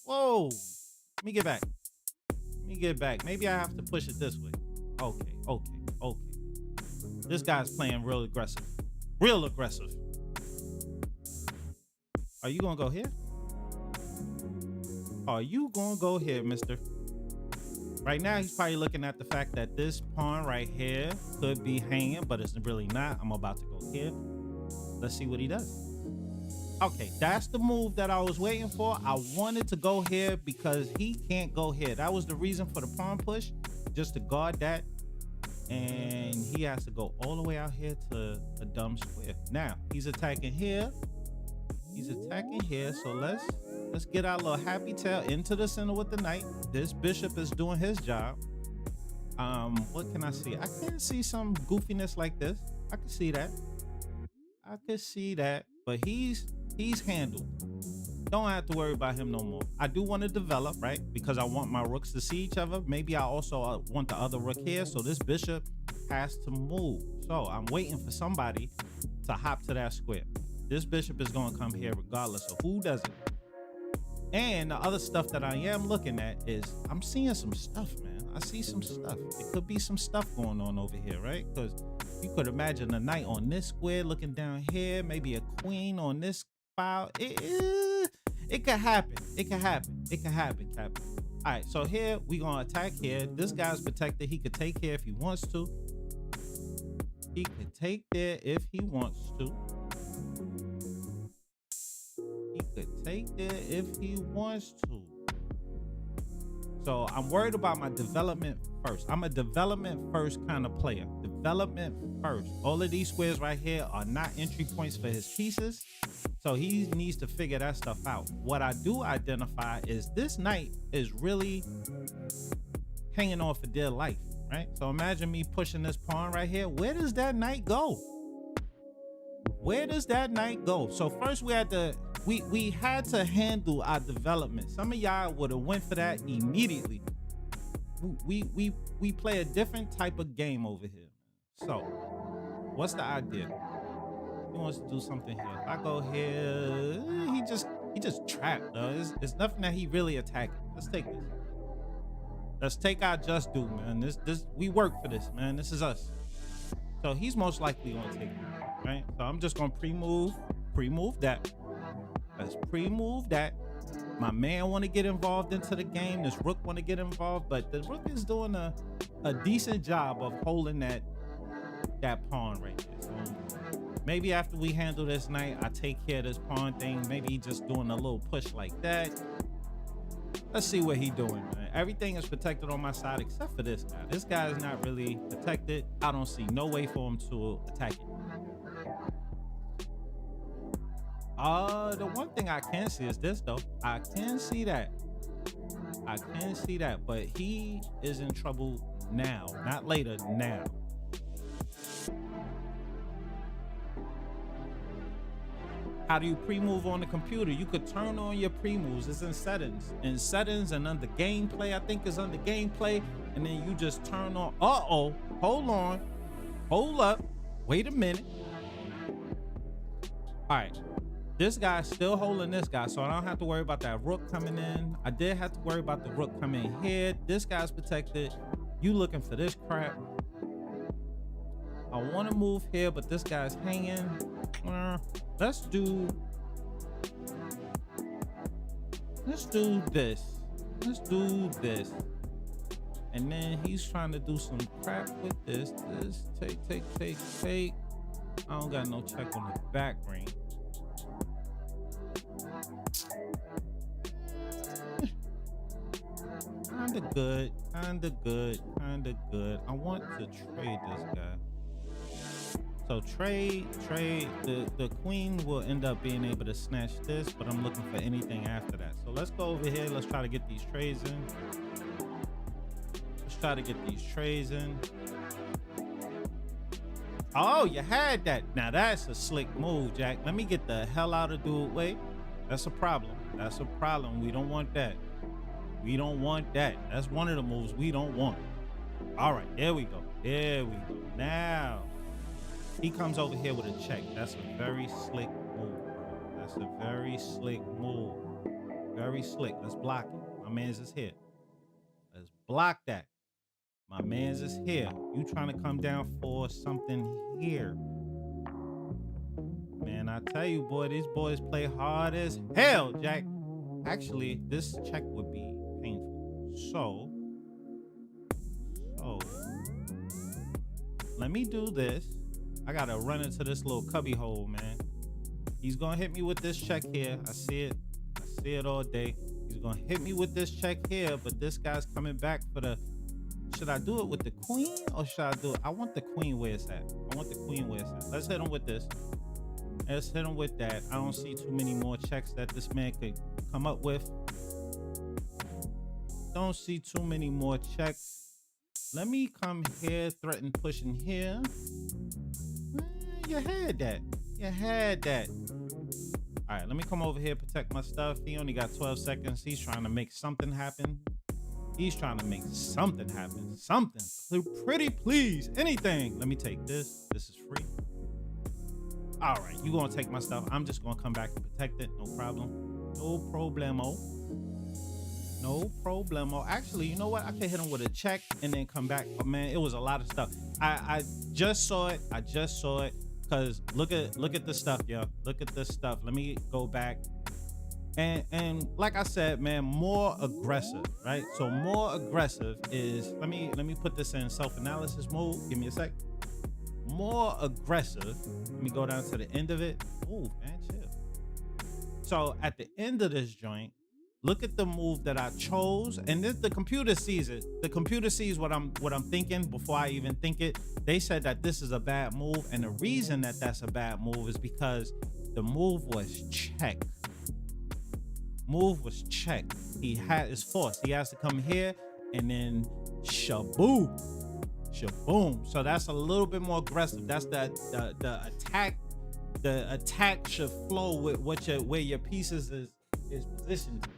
Whoa. Let me get back. Let me get back. Maybe I have to push it this way. Okay. This guy's playing real aggressive. Real aggressive. Are you gonna go here? Are you gonna go here, mister? Right now, he's probably looking at the fact that this pawn right here could be hanging, but it's really not. I'm about to go here. Let's see what he does. Okay, that's the move that I was waiting for. I wanted to go here because he can't go here. That was the reason for the pawn push, just to guard that. And he has to go all the way out here to a dumb square. Now, he's attacking here. He's attacking here. So let's get our little happy tail into the center with the knight. This bishop is doing his job. What can I see? I can see some goofiness like this. I can see that. I can see that. But he's handled. Don't have to worry about him no more. I do want to develop, right? Because I want my rooks to see each other. Maybe I also want the other rook here. So this bishop has to move. So I'm waiting for somebody to hop to that square. This bishop is going to come here regardless of who does it. And the other stuff that I am looking at is I'm seeing some stuff, man. I see some stuff. It could be some stuff going on over here, right? Because you could imagine a knight on this square looking down here. Maybe a queen on this file. It could happen. It could happen. It could happen, Captain. All right, so here we gonna attack here. This guy's protected. He could take here if he wants to. He could take there if he wants to. He could take there if he wants to. So I'm worried about my development first. I'm a development first kind of player. Development first. All of these squares right here are not entry points for his pieces. So he needs to figure that stuff out. What I do identify is this knight is really hanging on for dear life, right? So imagine me pushing this pawn right here. Where does that knight go? Where does that knight go? So first we had to handle our development. Some of y'all would have went for that immediately. We play a different type of game over here. So what's the idea? He wants to do something here. If I go here, he just trapped, though. It's nothing that he really attacking. Let's take this. Let's take our just due, man. This we work for this, man. This is us. So he's most likely gonna take it, right? So I'm just gonna pre-move that. Let's pre-move that. My man want to get involved into the game. This rook want to get involved, but the rook is doing a decent job of holding that pawn right there. So maybe after we handle this knight, I take care of this pawn thing. Maybe just doing a little push like that. Let's see what he doing, man. Everything is protected on my side except for this guy. This guy is not really protected. I don't see no way for him to attack it. The one thing I can see is this, though. I can see that. But he is in trouble now, not later, now. How do you pre-move on the computer? You could turn on your pre-moves. It's in settings. In settings and under gameplay, I think it's under gameplay. And then you just turn on, uh-oh, hold on, hold up, wait a minute. All right, this guy's still holding this guy, so I don't have to worry about that rook coming in. I did have to worry about the rook coming in here. This guy's protected. You looking for this crap. I want to move here, but this guy's hanging. Let's do this. Let's do this. And then he's trying to do some crap with this. Take. I don't got no check on the back ring. Kinda good. I want to trade this guy. So trade, the queen will end up being able to snatch this, but I'm looking for anything after that. So let's go over here. Let's try to get these trades in. Oh, you had that. Now that's a slick move, Jack. Let me get the hell out of dude. Wait, that's a problem. We don't want that. That's one of the moves we don't want. All right, there we go. Now he comes over here with a check. That's a very slick move, bro. Very slick. Let's block it. My man's is here. Let's block that. My man's is here. You trying to come down for something here. Man, I tell you, boy, these boys play hard as hell, Jack. Actually, this check would be painful. So let me do this. I gotta run into this little cubby hole, man. He's gonna hit me with this check here. I see it all day. He's gonna hit me with this check here, but this guy's coming back for the... Should I do it with the queen or should I do it? I want the queen where it's at. Let's hit him with this. Let's hit him with that. I don't see too many more checks that this man could come up with. Don't see too many more checks. Let me come here, threaten pushing here. You had that. All right, let me come over here, protect my stuff. He only got 12 seconds. He's trying to make something happen. Something. Pretty please. Anything. Let me take this. This is free. All right, you gonna take my stuff. I'm just gonna come back and protect it. No problem. No problemo. Actually, you know what? I can hit him with a check and then come back. But man, it was a lot of stuff. I just saw it. Cause look at the stuff, yo. Look at this stuff. Let me go back. And like I said, man, more aggressive, right? So more aggressive is, let me put this in self-analysis mode. Give me a sec. More aggressive. Let me go down to the end of it. Ooh, man, chill. So at the end of this joint, look at the move that I chose, and this, the computer sees it. The computer sees what I'm thinking before I even think it. They said that this is a bad move, and the reason that that's a bad move is because the move was check. He had his force. He has to come here and then shaboom. So that's a little bit more aggressive. That's the attack. The attack should flow with where your pieces is positioned,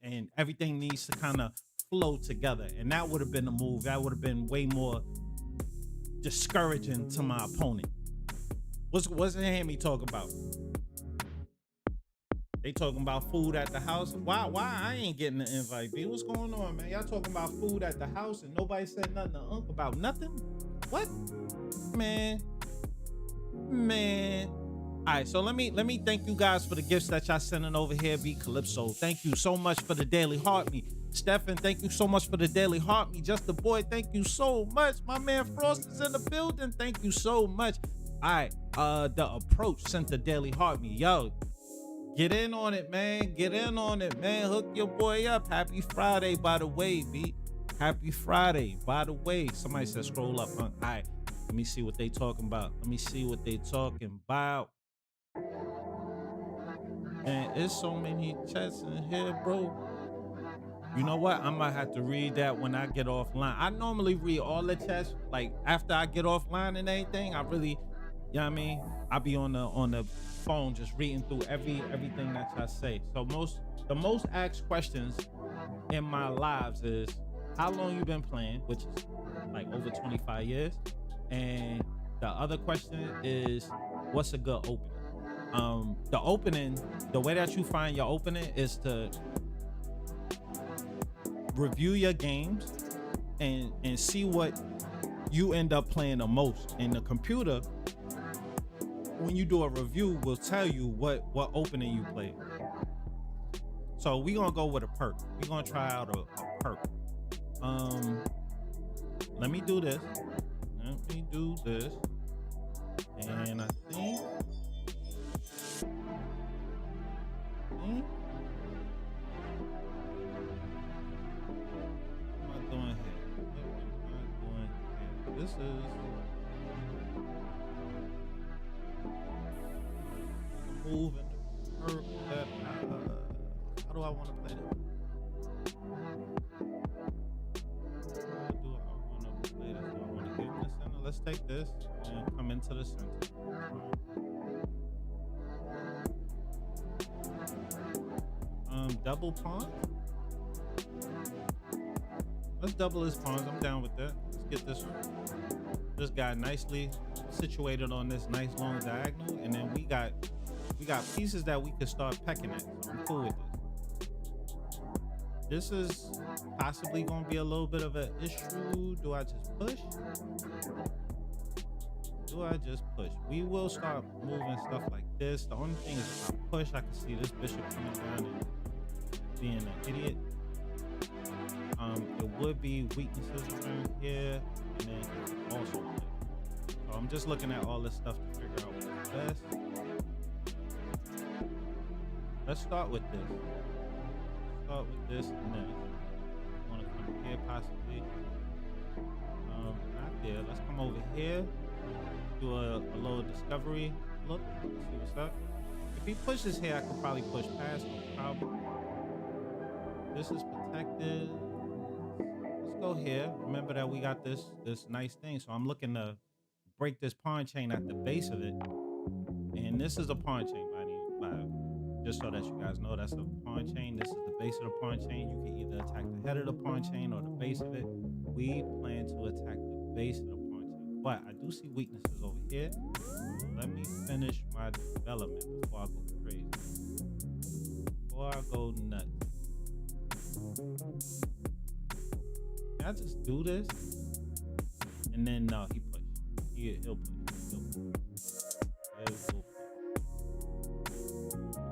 and everything needs to kind of flow together. And that would have been a move. That would have been way more discouraging to my opponent. What's the hand me talk about? They talking about food at the house. Why I ain't getting the invite, B? What's going on, man? Y'all talking about food at the house and nobody said nothing to Unc about nothing? What? Man. All right, so let me thank you guys for the gifts that y'all sending over here, B Calypso. Thank you so much for the daily heart me. Stefan, thank you so much for the daily heart me. Just the boy, thank you so much. My man Frost is in the building. Thank you so much. All right, the approach sent the daily heart me. Yo, get in on it, man. Hook your boy up. Happy Friday, by the way, B. Happy Friday, by the way. Somebody said scroll up. All right, let me see what they talking about. And there's so many chats in here, bro. You know what? I might have to read that when I get offline. I normally read all the chats, like after I get offline and everything. you know what I mean? I be on the phone just reading through everything that y'all say. So the most asked questions in my lives is how long you been playing, which is like over 25 years. And the other question is what's a good opening? The opening, the way that you find your opening is to review your games and see what you end up playing the most. And the computer, when you do a review, will tell you what opening you played. So we gonna go with a perk. We gonna try out a perk. Let me do this. And I think what am I doing here? This is move and perk that how do I want to play this? How do I want to play this? Do I want to get in the center? Let's take this and come into the center. Double pawn. Let's double his pawns. I'm down with that. Let's get this guy nicely situated on this nice long diagonal, and then we got pieces that we could start pecking at. So I'm cool with this. This is possibly going to be a little bit of an issue. Do I just push? We will start moving stuff like this. The only thing is if I push, I can see this bishop coming down and being an idiot. There would be weaknesses around here, and then also here. So I'm just looking at all this stuff to figure out what's best. Let's start with this. And then I want to come here possibly. Not there. Let's come over here. Do a little discovery look. See what's up. If he pushes here, I could probably push past him. Probably. This is protected. Let's go here. Remember that we got this nice thing. So I'm looking to break this pawn chain at the base of it. And this is a pawn chain, just so that you guys know, that's a pawn chain. This is the base of the pawn chain. You can either attack the head of the pawn chain or the base of it. We plan to attack the base of the pawn chain. But I do see weaknesses over here. So let me finish my development before I go crazy. Before I go nuts. Can I just do this? And then no, he pushed. He'll push.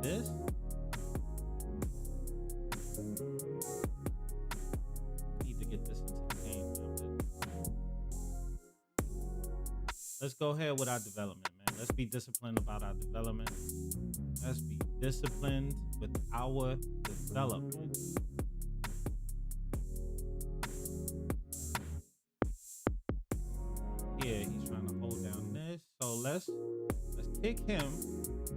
This. Need to get this into the game. Let's go ahead with our development, man. Let's be disciplined about our development. Let's be disciplined with our development. Here, he's trying to hold down this. So let's kick him,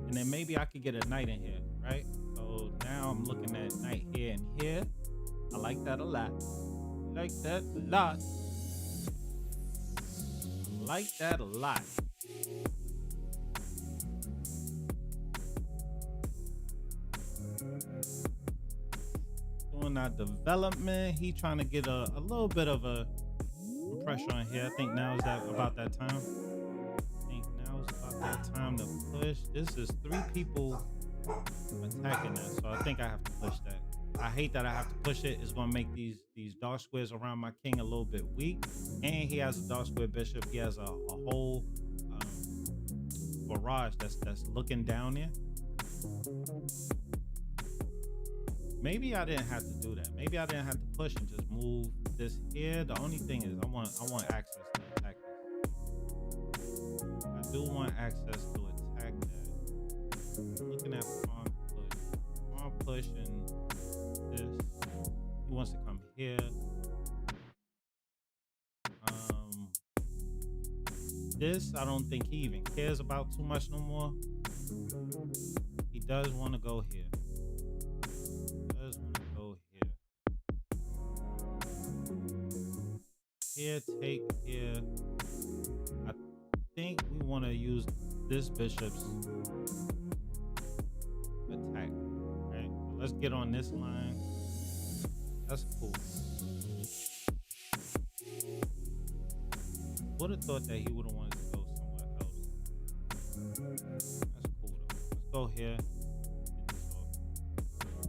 and then maybe I could get a knight in here, right? So now I'm looking at knight here and here. I like that a lot. Like that a lot. Like that a lot. Doing our development. He trying to get a little bit of a pressure on here. I think now is about that time. That time to push. This is 3 people attacking us, so I think I have to push that. I hate that I have to push it. It's gonna make these dark squares around my king a little bit weak, and he has a dark square bishop. He has a whole barrage that's looking down there. Maybe I didn't have to do that. Maybe I didn't have to push and just move this here. The only thing is I want access to attack this. I do want access to attack that. Looking at pawn push and this. He wants to come here. This I don't think he even cares about too much no more. He does want to go here. Here, take here. I think we want to use this bishop's attack. Right? So let's get on this line. That's cool. Would have thought that he would have wanted to go somewhere else. That's cool though. Let's go here. Get this off.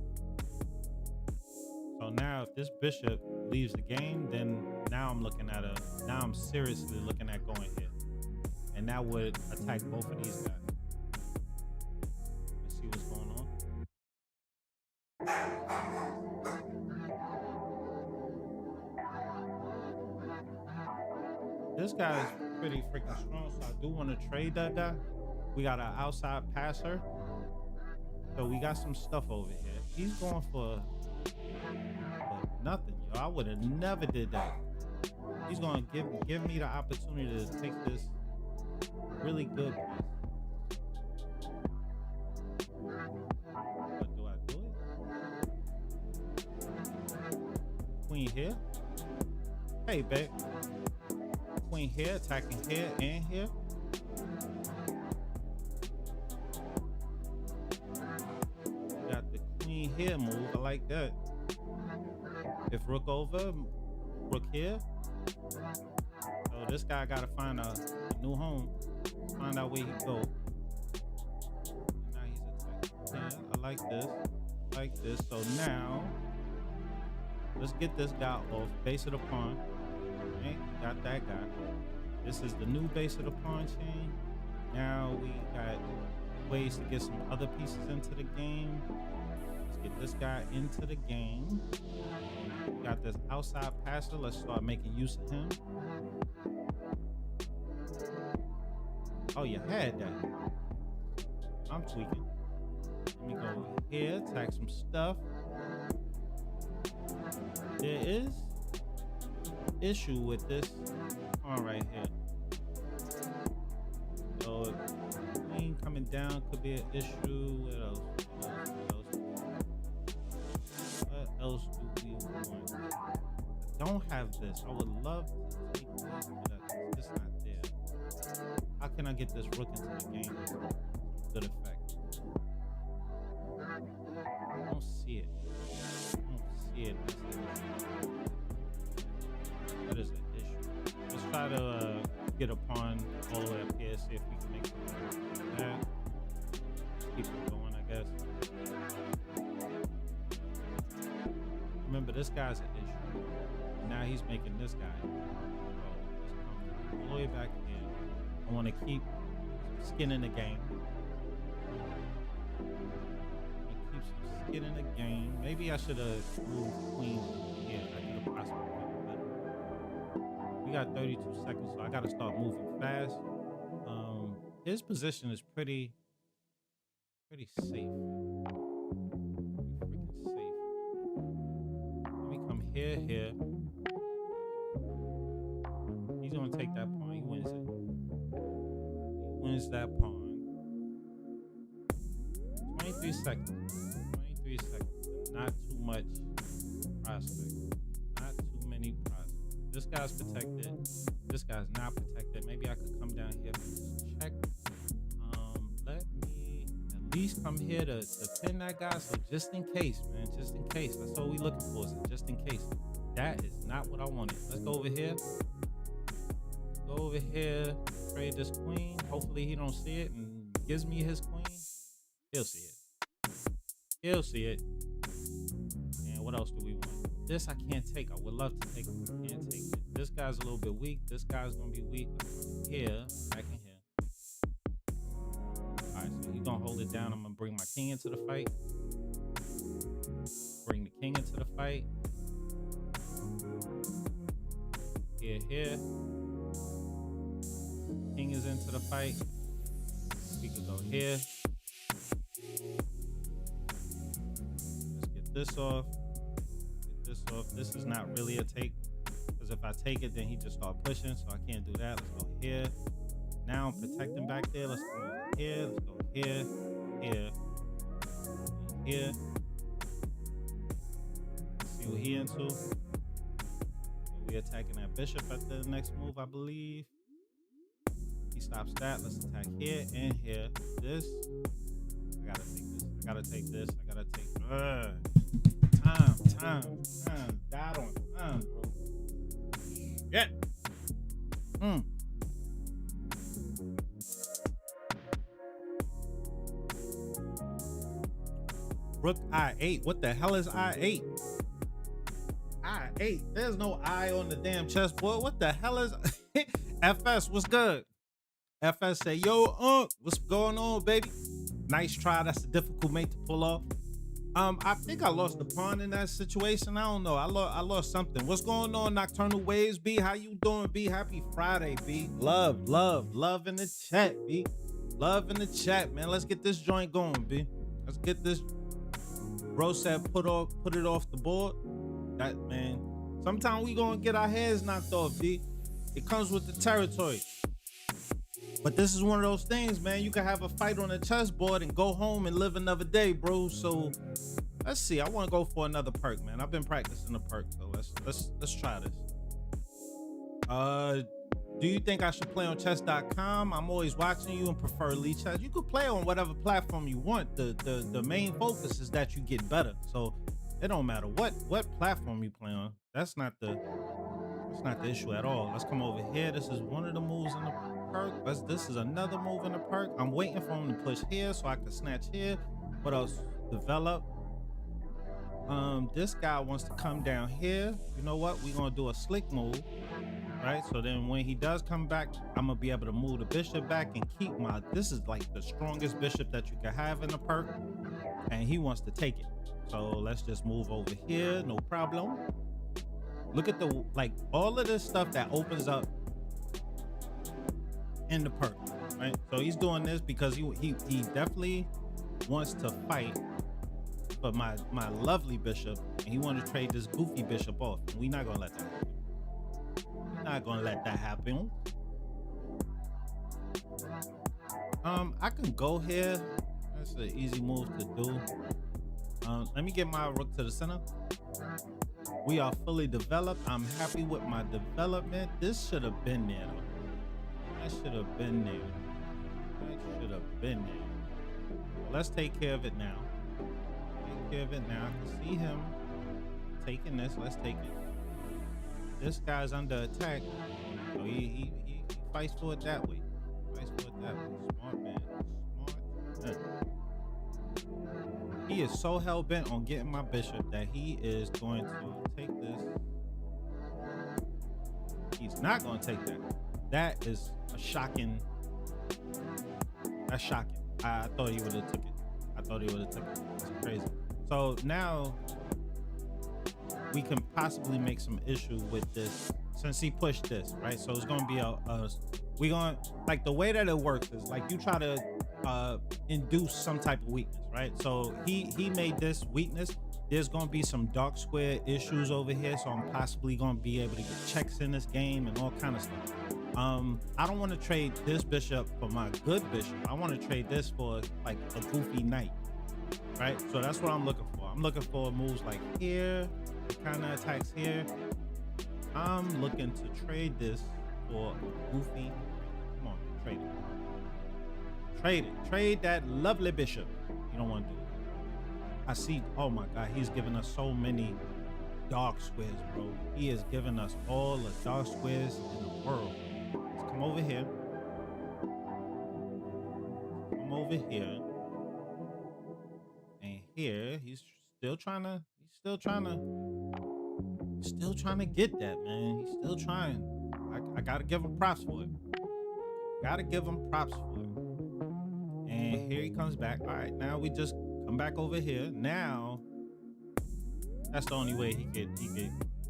So now if this bishop leaves the game, then now I'm seriously looking at going here. And that would attack both of these guys. Let's see what's going on. This guy is pretty freaking strong, so I do want to trade that guy. We got an outside passer. So we got some stuff over here. He's going for nothing, yo. I would have never did that. He's gonna give me the opportunity to take this really good piece. But do I do it? Queen here. Hey, babe. Queen here, attacking here and here. Got the queen here move. I like that. If rook over, rook here. So this guy gotta find a new home. Find out where he go. And now he's attacking. Yeah, I like this. Like this. So now let's get this guy off. Base of the pawn. Okay, got that guy. This is the new base of the pawn chain. Now we got ways to get some other pieces into the game. Let's get this guy into the game. We got this outside passer. Let's start making use of him. Oh, you had that. I'm tweaking. Let me go here, attack some stuff. There is issue with this pawn right here. So queen coming down could be an issue. What else? What else do we want? I don't have this. I would love to take this, but it's just not there. How can I get this rook into the game with some good effect? I don't see it. I don't see it. That is an issue. Let's try to get a pawn all the way up here, see if we can make something like that. Keep it going, I guess. Remember, this guy's an issue. Now he's making this guy. So let's come all the way back in. I want to keep skin in the game. Keep some skin in the game. Maybe I should have moved queen here. I could have possibly done better. We got 32 seconds, so I got to start moving fast. His position is pretty safe. Pretty freaking safe. Let me come here. He's gonna take that pawn. He wins it. He wins that pawn. 23 seconds. 23 seconds. Not too much prospect. Not too many prospects. This guy's protected. This guy's not protected. Maybe I could come down here for this check. Let me at least come here to pin that guy. So just in case, man. Just in case. That's all we looking for. So just in case. That is not what I wanted. Let's go over here. Go over here. Trade this queen. Hopefully he don't see it and gives me his queen. He'll see it. He'll see it. And what else do we want? This I can't take. I would love to take it. I can't take it. This guy's a little bit weak. This guy's gonna be weak. Here, back in here. Alright, so he's gonna hold it down. I'm gonna bring my king into the fight. Bring the king into the fight. Here. King is into the fight. We could go here. Let's get this off. This is not really a take, because if I take it, then he just start pushing, so I can't do that. Let's go here. Now I'm protecting back there. Let's go here. Let's go here. Let's see what he into. So we attacking that bishop at the next move, I believe. He's stops that. Let's attack here and here. This. I gotta take this. I gotta take this. I gotta take. Time. Died on time, bro. Yeah. Rook I8. What the hell is I8? I8. There's no I on the damn chessboard. What the hell is FS? What's good? FS say, yo, what's going on, baby? Nice try. That's a difficult mate to pull off. I think I lost the pawn in that situation. I don't know. I lost something. What's going on, Nocturnal Waves? B, how you doing, B? Happy Friday, B. Love in the chat, B. Love in the chat, man. Let's get this joint going, B. Let's get this. Bro said put it off the board. That, man. Sometimes we gonna get our heads knocked off, B. It comes with the territory. But this is one of those things, man. You can have a fight on a chessboard and go home and live another day, bro. So let's see. I want to go for another perk, man. I've been practicing the perk, so let's try this. Do you think I should play on chess.com? I'm always watching you and prefer League Chess. You could play on whatever platform you want. The main focus is that you get better. So it don't matter what platform you play on. That's not the issue at all. Let's come over here. This is one of the moves in the perk. This is another move in the perk. I'm waiting for him to push here so I can snatch here. What else? Develop. This guy wants to come down here. You know what? We're gonna do a slick move, right? So then when he does come back, I'm gonna be able to move the bishop back and keep my. This is like the strongest bishop that you can have in the perk, and he wants to take it. So let's just move over here. No problem. Look at all of this stuff that opens up in the perk, right? So he's doing this because he definitely wants to fight for my lovely bishop, and he wants to trade this goofy bishop off. We're not gonna let that happen. We're not gonna let that happen. I can go here. That's an easy move to do. Let me get my rook to the center. We are fully developed. I'm happy with my development. This should have been there, though. That should have been there. That should have been there. Well, let's take care of it now. Take care of it now. I can see him taking this. Let's take it. This guy's under attack. So he fights for it that way. Fights for it that way. Smart man. Smart man. He is so hell-bent on getting my bishop that he is going to take this. He's not going to take that. That is a shocking. That's shocking. I thought he would have took it. That's crazy. So now we can possibly make some issue with this since he pushed this, right? So it's going to be the way that it works is like you try to induce some type of weakness, right? So he made this weakness. There's going to be some dark square issues over here, so I'm possibly going to be able to get checks in this game and all kind of stuff. I don't want to trade this bishop for my good bishop. I want to trade this for like a goofy knight, right? So that's what I'm looking for. I'm looking for moves like here, kind of attacks here. I'm looking to trade this for a goofy. Come on, trade it. Trade it. Trade that lovely bishop. You don't want to do it. I see. Oh my God, he's giving us so many dark squares, bro. He is giving us all the dark squares in the world. Let's come over here. Come over here. And here, he's still trying to get that, man. He's still trying. I gotta give him props for it. Gotta give him props for it. And here he comes back. All right, now we just come back over here. Now, that's the only way he could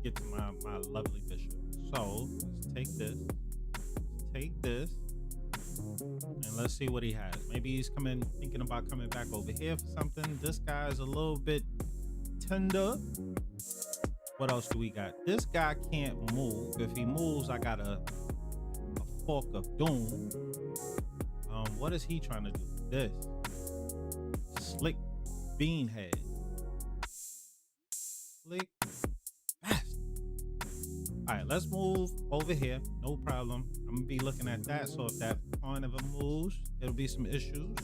get to my lovely bishop. So let's take this. And let's see what he has. Maybe he's thinking about coming back over here for something. This guy is a little bit tender. What else do we got? This guy can't move. If he moves, I got a fork of doom. What is he trying to do? This slick bean head. Slick bastard. All right, let's move over here. No problem. I'm gonna be looking at that. So if that pawn ever moves, it'll be some issues.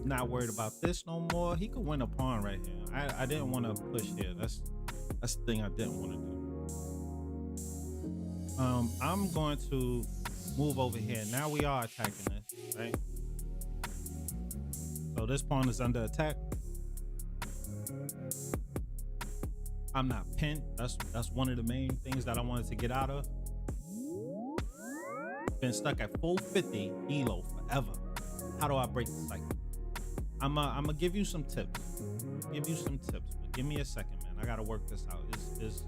Not worried about this no more. He could win a pawn right here. I didn't want to push here. That's the thing I didn't want to do. I'm going to move over here. Now we are attacking this, right? So this pawn is under attack. I'm not pinned. That's one of the main things that I wanted to get out of. Been stuck at 450 elo forever. How do I break the cycle? I'm gonna give you some tips. But give me a second, man. I gotta work this out. It's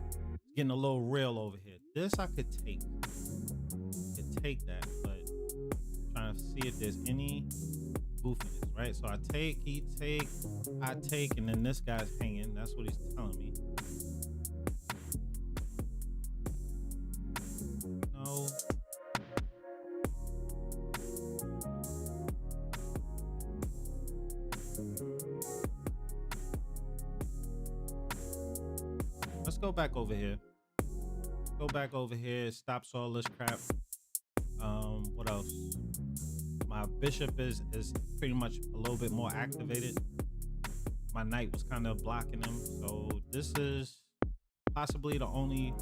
getting a little real over here. This I could take. That, but I'm trying to see if there's any goofiness, right? So I take, he take, I take, and then this guy's hanging. That's what he's telling me. No. Let's go back over here. It stops all this crap. What else? My bishop is pretty much a little bit more activated. My knight was kind of blocking him, so this is possibly the only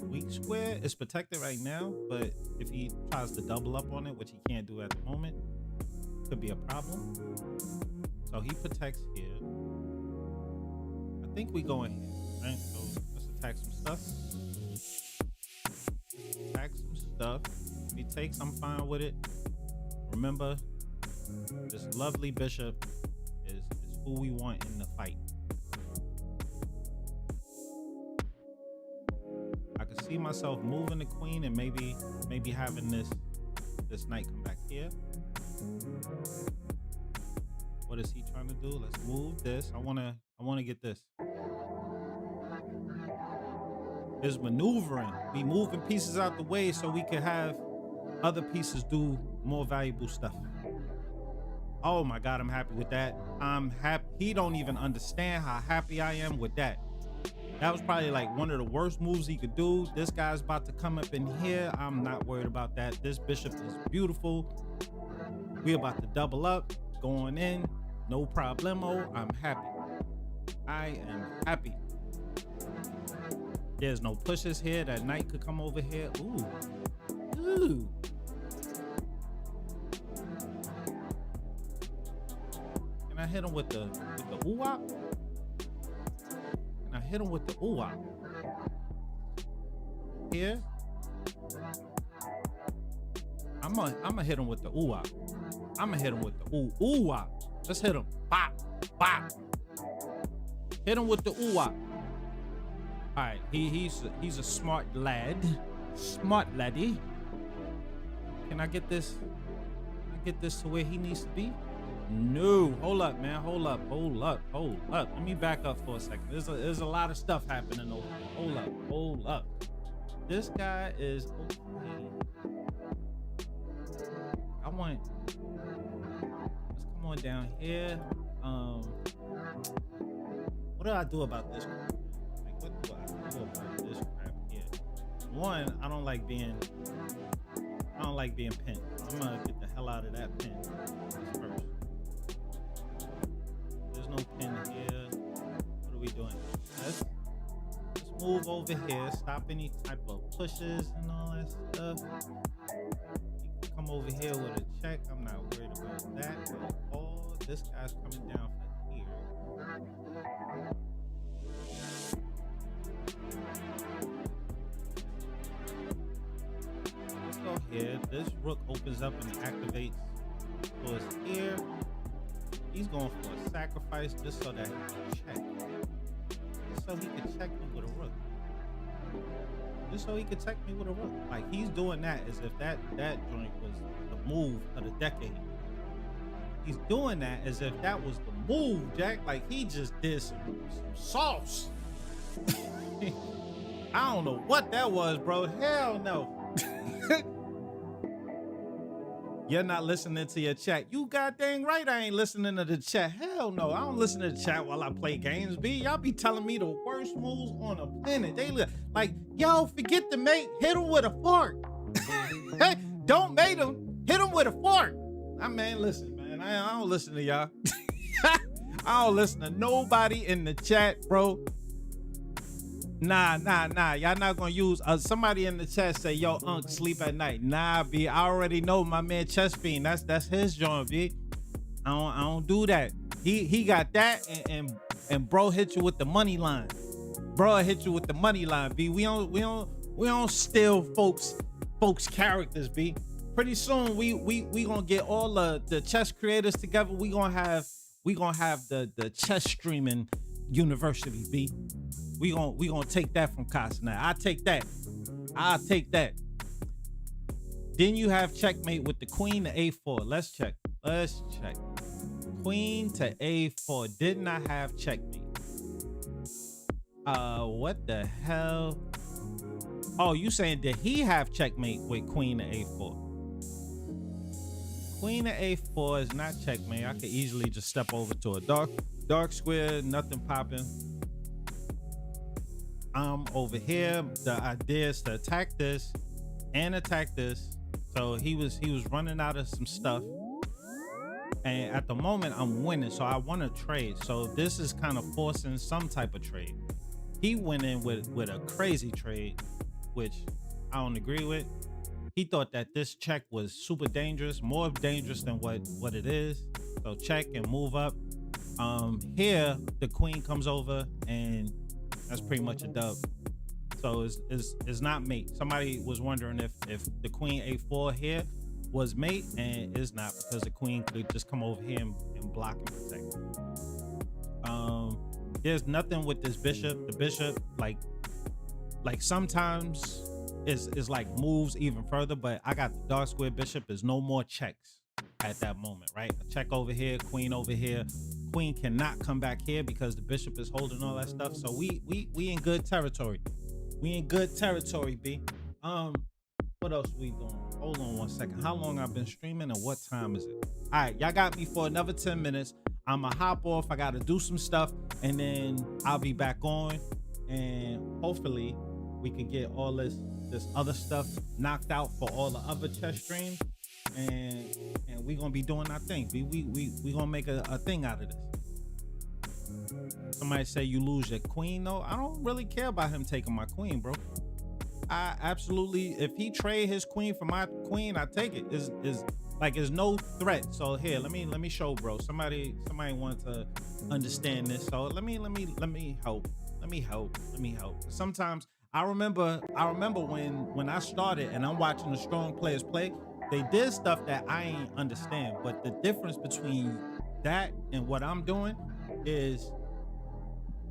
weak square. It's protected right now, but if he tries to double up on it, which he can't do at the moment, could be a problem. So he protects here. I think we go in here, right? So let's attack some stuff. If he takes, I'm fine with it. Remember, this lovely bishop is who we want in the fight. I could see myself moving the queen and maybe having this knight come back here. What is he trying to do? Let's move this. I wanna get this. Is maneuvering. We moving pieces out the way so we can have other pieces do more valuable stuff. Oh my God, I'm happy with that. I'm happy. He don't even understand how happy I am with that. That was probably like one of the worst moves he could do. This guy's about to come up in here. I'm not worried about that. This bishop is beautiful. We're about to double up, going in, no problemo. I'm happy. I am happy. There's no pushes here. That knight could come over here. Ooh. Can I hit him with the ooh-wop? Can I hit him with the ooh-wop? Here. I'm gonna hit him with the ooh-wop. I'm gonna hit him with the ooh-wop. Let's hit him. Bop, bop. Hit him with the ooh-wop. All right, he's a smart lad, smart laddie. Can I get this? To where he needs to be? No, hold up, man, hold up. Let me back up for a second. There's a lot of stuff happening over here. Hold up. This guy is okay. Let's come on down here. What do I do about this? What do I do about this crap here? One, I don't like being pinned. I'm gonna get the hell out of that pin first. There's no pin here. What are we doing? Let's move over here. Stop any type of pushes and all that stuff. You can come over here with a check. I'm not worried about that at all. This guy's coming down from here. Let's go here. This rook opens up and activates. So it's here. He's going for a sacrifice just so that he can check. Just so he can check me with a rook. Like, he's doing that as if that joint was the move of the decade. He's doing that as if that was the move, Jack. Like, he just did some sauce. I don't know what that was, bro. Hell no. You're not listening to your chat. You goddamn right I ain't listening to the chat. Hell no, I don't listen to the chat while I play games, B. Y'all be telling me the worst moves on the planet. They like, yo, forget the mate, hit him with a fork. Hey, don't mate him, hit him with a fork. I mean, listen, man, I don't listen to y'all. I don't listen to nobody in the chat, bro. Nah. Y'all not gonna use somebody in the chat say, yo, Unc, sleep at night. Nah, B. I already know my man Chess Fiend. That's his joint, B. I don't do that. He got that and bro hit you with the money line. Bro hit you with the money line, B. We don't steal folks characters, B. Pretty soon we gonna get all the chess creators together. We gonna have the chess streaming university, B. We gonna take that from Costner. I'll take that. Then you have checkmate with the queen to a4. Let's check. Queen to a4. Did not have checkmate. What the hell? Oh, you saying did he have checkmate with queen to a4? Queen to a4 is not checkmate. I could easily just step over to a dark square, nothing popping. Over here, the idea is to attack this and attack this. So he was running out of some stuff, and at the moment I'm winning, so I want to trade. So this is kind of forcing some type of trade. He went in with a crazy trade, which I don't agree with. He thought that this check was super dangerous, more dangerous than what it is. So check and move up. Here the queen comes over, and that's pretty much a dub. So it's not mate. Somebody was wondering if the queen a4 here was mate, and it's not, because the queen could just come over here and block and protect. There's nothing with this bishop. The bishop, like sometimes is like moves even further, but I got the dark square bishop. There's no more checks at that moment, right? A check over here, queen over here. Queen cannot come back here because the bishop is holding all that stuff. So we in good territory. We in good territory, B. What else we doing? Hold on one second. How long I've been streaming and what time is it? All right, y'all got me for another 10 minutes. I'ma hop off. I gotta do some stuff, and then I'll be back on, and hopefully we can get all this other stuff knocked out for all the other chess streams, and we gonna be doing our thing. We gonna make a thing out of this. Somebody say you lose your queen. No, I don't really care about him taking my queen, bro. I absolutely, if he trade his queen for my queen, I take it. Is like, there's no threat. So here, let me show, bro. Somebody wants to understand this. So let me help. Let me help. Sometimes I remember when I started and I'm watching the strong players play, they did stuff that I ain't understand. But the difference between that and what I'm doing is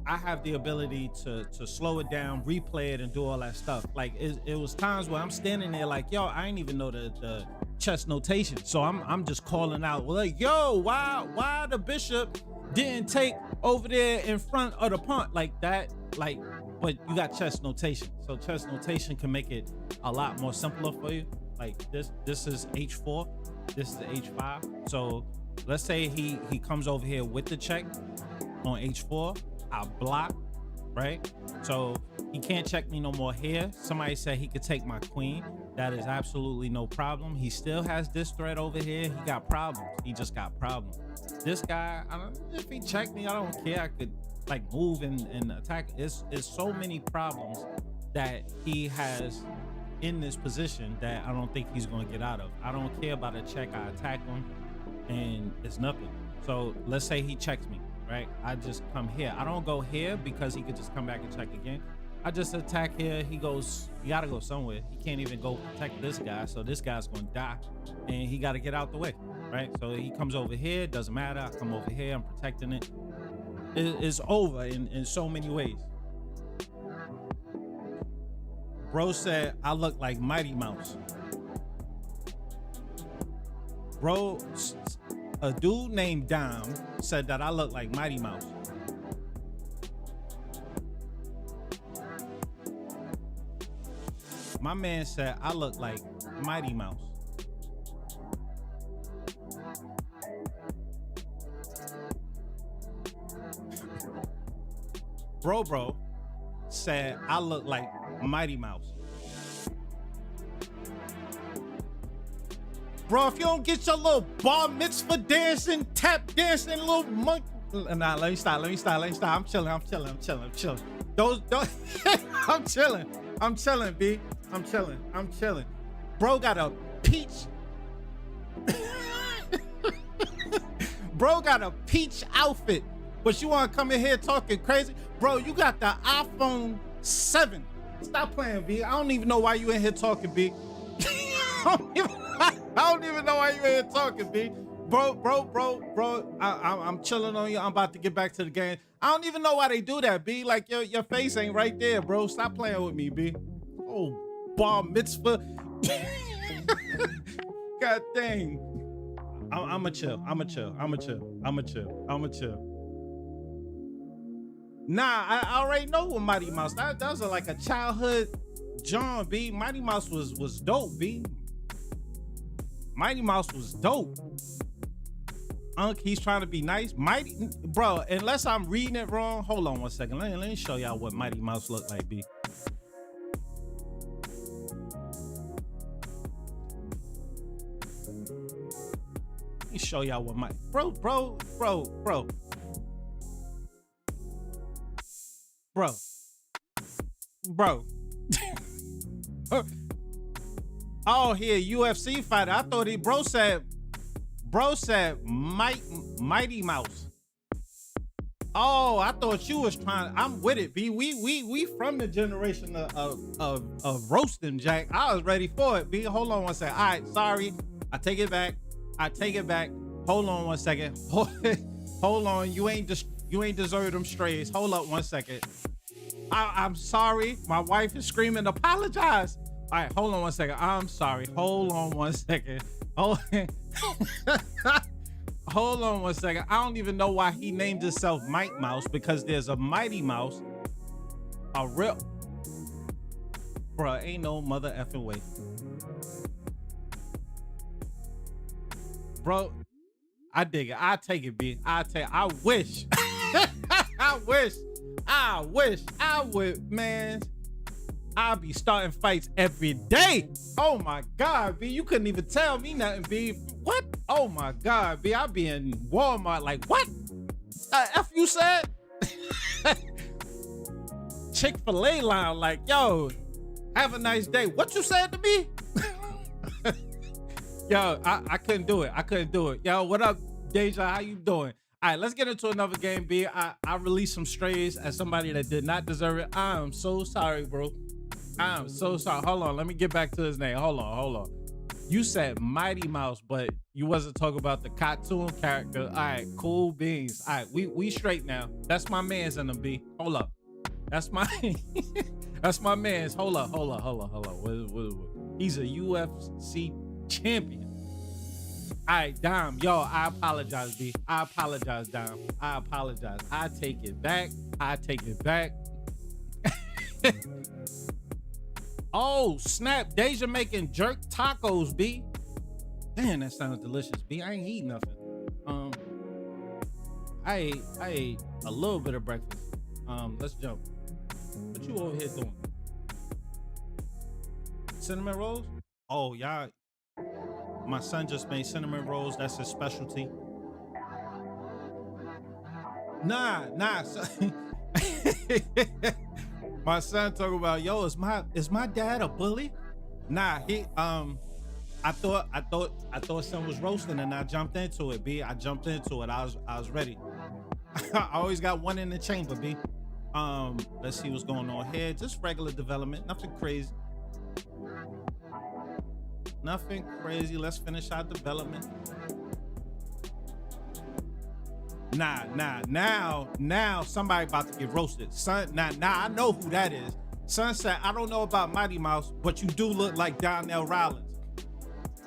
I have the ability to slow it down, replay it, and do all that stuff. Like it was times where I'm standing there like, yo, I ain't even know the chess notation. So I'm just calling out, well, like, yo, why the bishop didn't take over there in front of the pawn like that? Like, but you got chess notation. So chess notation can make it a lot more simpler for you. Like this is h4, this is h5. So let's say he comes over here with the check on h4. I block, right? So he can't check me no more here. Somebody said he could take my queen. That is absolutely no problem. He still has this threat over here. He got problems. He just got problems. This guy, if he checked me, I don't care. I could like move and attack. It's so many problems that he has in this position that I don't think he's going to get out of. I don't care about a check. I attack him and it's nothing. So let's say he checks me, right? I just come here. I don't go here because he could just come back and check again. I just attack here. He goes, you gotta go somewhere. He can't even go protect this guy. So this guy's gonna die and he gotta get out the way, right? So he comes over here, doesn't matter. I come over here, I'm protecting it. It's over in so many ways. Bro said, I look like Mighty Mouse. Bro, a dude named Dom said that I look like Mighty Mouse. My man said I look like Mighty Mouse. bro said I look like Mighty Mouse. Bro, if you don't get your little bar mitzvah dancing, tap dancing, little monkey. Nah, let me stop. I'm chilling. Those I'm chilling, B. I'm chilling. Bro got a peach. Bro got a peach outfit, but you want to come in here talking crazy? Bro, you got the iPhone 7. Stop playing, B. I don't even know why you in here talking, B. I don't even know why you in here talking, B. Bro, I'm chilling on you. I'm about to get back to the game. I don't even know why they do that, B. Like, your face ain't right there, bro. Stop playing with me, B. Oh, bar mitzvah. God dang. I'ma chill. Nah, I already know what Mighty Mouse. That was like a childhood John, B. Mighty Mouse was dope, B. Mighty Mouse was dope. Unc, he's trying to be nice. Mighty, bro, unless I'm reading it wrong. Hold on one second. Let me show y'all what Mighty Mouse looked like, B. Let me show y'all what bro. Oh, he a UFC fighter. I thought bro said Mighty Mouse. Oh, I thought you was trying. I'm with it, B. We from the generation of roasting, Jack. I was ready for it, B. Hold on one second. All right, sorry. I take it back. Hold on one second. Hold on. You ain't deserve them strays. Hold up one second. I'm sorry. My wife is screaming, apologize. All right, hold on one second. I'm sorry. Hold on one second. Hold on one second. I don't even know why he named himself Mike Mouse, because there's a Mighty Mouse. A real... Bruh, ain't no mother effing way. Bro, I dig it. I take it, B. I wish. I wish I would, man. I'll be starting fights every day. Oh my God, B. You couldn't even tell me nothing, B. What? Oh my God, B. I'll be in Walmart like, what? F you said? Chick-fil-A line like, yo, have a nice day. What you said to me? Yo, I couldn't do it. Yo, what up, Deja? How you doing? All right, let's get into another game, B. I released some strays as somebody that did not deserve it. I am so sorry, bro. I am so sorry. Hold on, let me get back to his name. Hold on. You said Mighty Mouse, but you wasn't talking about the cartoon character. All right, cool beans. All right, we straight now. That's my man's in them, B. Hold up. That's my that's my man's. Hold up. What? He's a UFC champion. All right, Dom. Yo, I apologize, B. I apologize, Dom. I apologize. I take it back. Oh, snap. Deja making jerk tacos, B. Damn, that sounds delicious, B. I ain't eating nothing. I ate a little bit of breakfast. Let's jump. What you over here doing? Cinnamon rolls? Oh, y'all. My son just made cinnamon rolls. That's his specialty. Nah. My son talking about, yo, is my dad a bully? Nah, I thought son was roasting and I jumped into it, B. I jumped into it. I was ready. I always got one in the chamber, B. Let's see what's going on here. Just regular development, nothing crazy. Let's finish our development. Now somebody about to get roasted. Son, now I know who that is. Son said, I don't know about Mighty Mouse, but you do look like Donnell Rollins.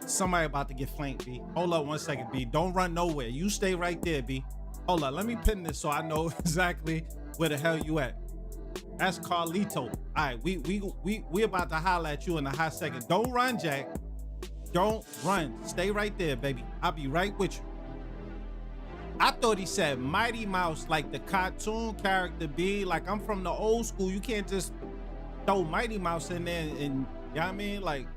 Somebody about to get flanked, B. Hold up one second, B. Don't run nowhere. You stay right there, B. Hold up, let me pin this so I know exactly where the hell you at. That's Carlito. All right, we about to holler at you in a hot second. Don't run, Jack. Don't run. Stay right there, baby. I'll be right with you. I thought he said Mighty Mouse, like the cartoon character, B. Like, I'm from the old school. You can't just throw Mighty Mouse in there and, you know what I mean? Like,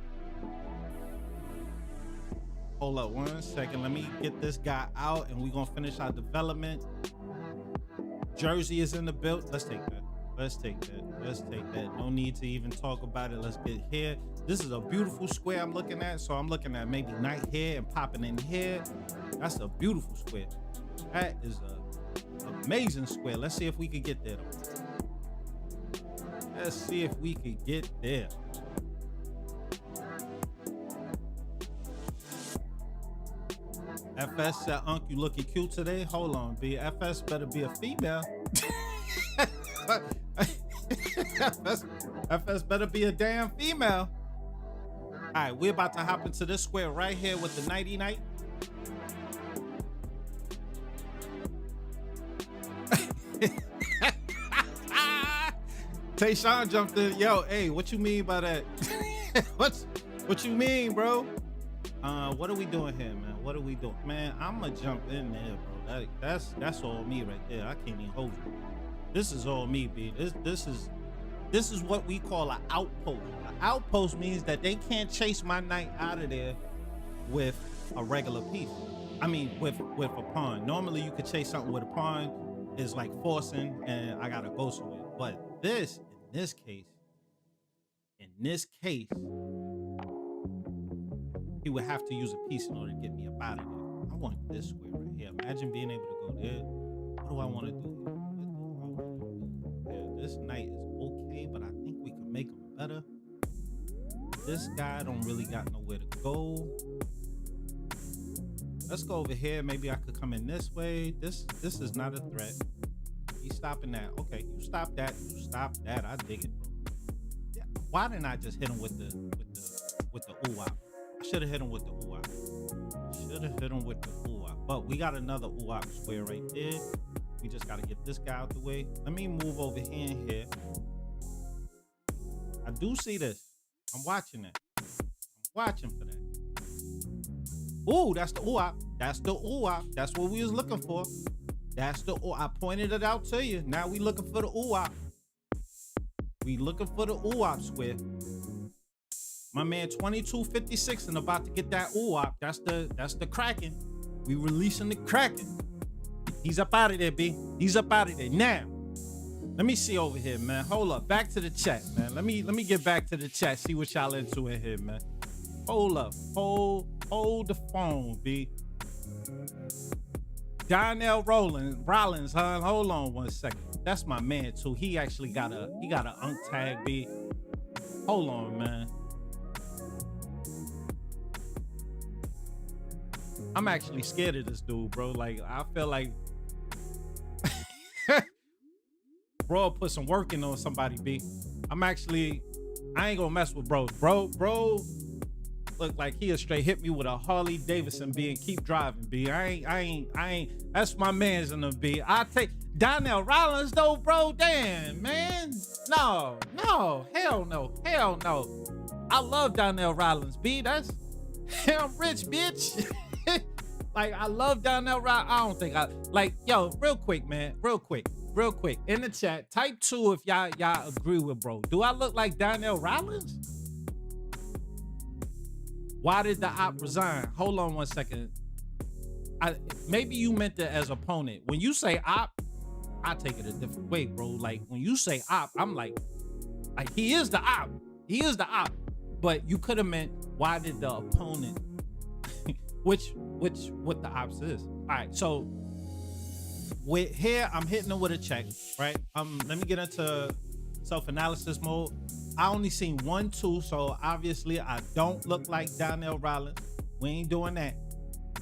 hold up 1 second. Let me get this guy out and we're gonna finish our development. Jersey is in the build. Let's take that. Let's take that. Let's take that. No need to even talk about it. Let's get here. This is a beautiful square I'm looking at. So I'm looking at maybe night here and popping in here. That's a beautiful square. That is a amazing square. Let's see if we could get there though. Let's see if we could get there. FS said, Unc, you looking cute today? Hold on, B. FS better be a female. FS better be a damn female. All right, we're about to hop into this square right here with the nighty night. Tayshawn jumped in. Yo, hey, what you mean by that? What you mean, bro? What are we doing here, man? What are we doing? Man, I'ma jump in there, bro. That's all me right there. I can't even hold you. This is all me, B. This is what we call an outpost. An outpost means that they can't chase my knight out of there with a regular piece. I mean, with a pawn. Normally, you could chase something with a pawn. Is like forcing, and I gotta go to it. But in this case, he would have to use a piece in order to get me up out of there. I want this square right here. Imagine being able to go there. What do I want to do here? Yeah, this knight is okay, but I think we can make him better. This guy don't really got nowhere to go. Let's go over here. Maybe I could come in this way. This is not a threat. He's stopping that. Okay, you stop that. You stop that. I dig it, bro. Yeah. Why didn't I just hit him with the ooh-wop? I should have hit him with the ooh-wop. But we got another ooh-wop square right there. We just got to get this guy out the way. Let me move over here and here. I do see this. I'm watching it. I'm watching for that. Ooh, that's the ooh-wop. That's the ooh-wop. That's what we was looking for. That's the ooh. I pointed it out to you. Now we looking for the ooh-wop. We looking for the ooh-wop square. My man 2256 and about to get that ooh-wop. That's the Kraken. We releasing the Kraken. He's up out of there, B. He's up out of there. Now, let me see over here, man. Hold up. Back to the chat, man. Let me get back to the chat. See what y'all into in here, man. Hold up. Hold the phone, B. Donnell Rollins, huh? Hold on 1 second. That's my man too. He actually got a unk tag, B. Hold on, man. I'm actually scared of this dude, bro. Like, I feel like bro put some work in on somebody, B. I ain't gonna mess with bro. Bro look like he'll straight hit me with a Harley Davidson, B, and keep driving, B. I ain't. That's my man's in the B. I take Donnell Rollins though, bro. Damn, man. No, hell no. I love Donnell Rollins, B. That's I'm rich, bitch. Like, I love Donnell Rollins. I don't think yo, real quick, man. Real quick. In the chat, type 2 if y'all agree with bro. Do I look like Donnell Rollins? Why did the op resign? Hold on 1 second. Maybe you meant it as opponent. When you say op, I take it a different way, bro. Like, when you say op, I'm like he is the op. But you could have meant, why did the opponent, what the ops is. All right, so with here, I'm hitting him with a check, right? Let me get into self-analysis mode. I only seen 1, 2, so obviously I don't look like Donnell Rollins. We ain't doing that.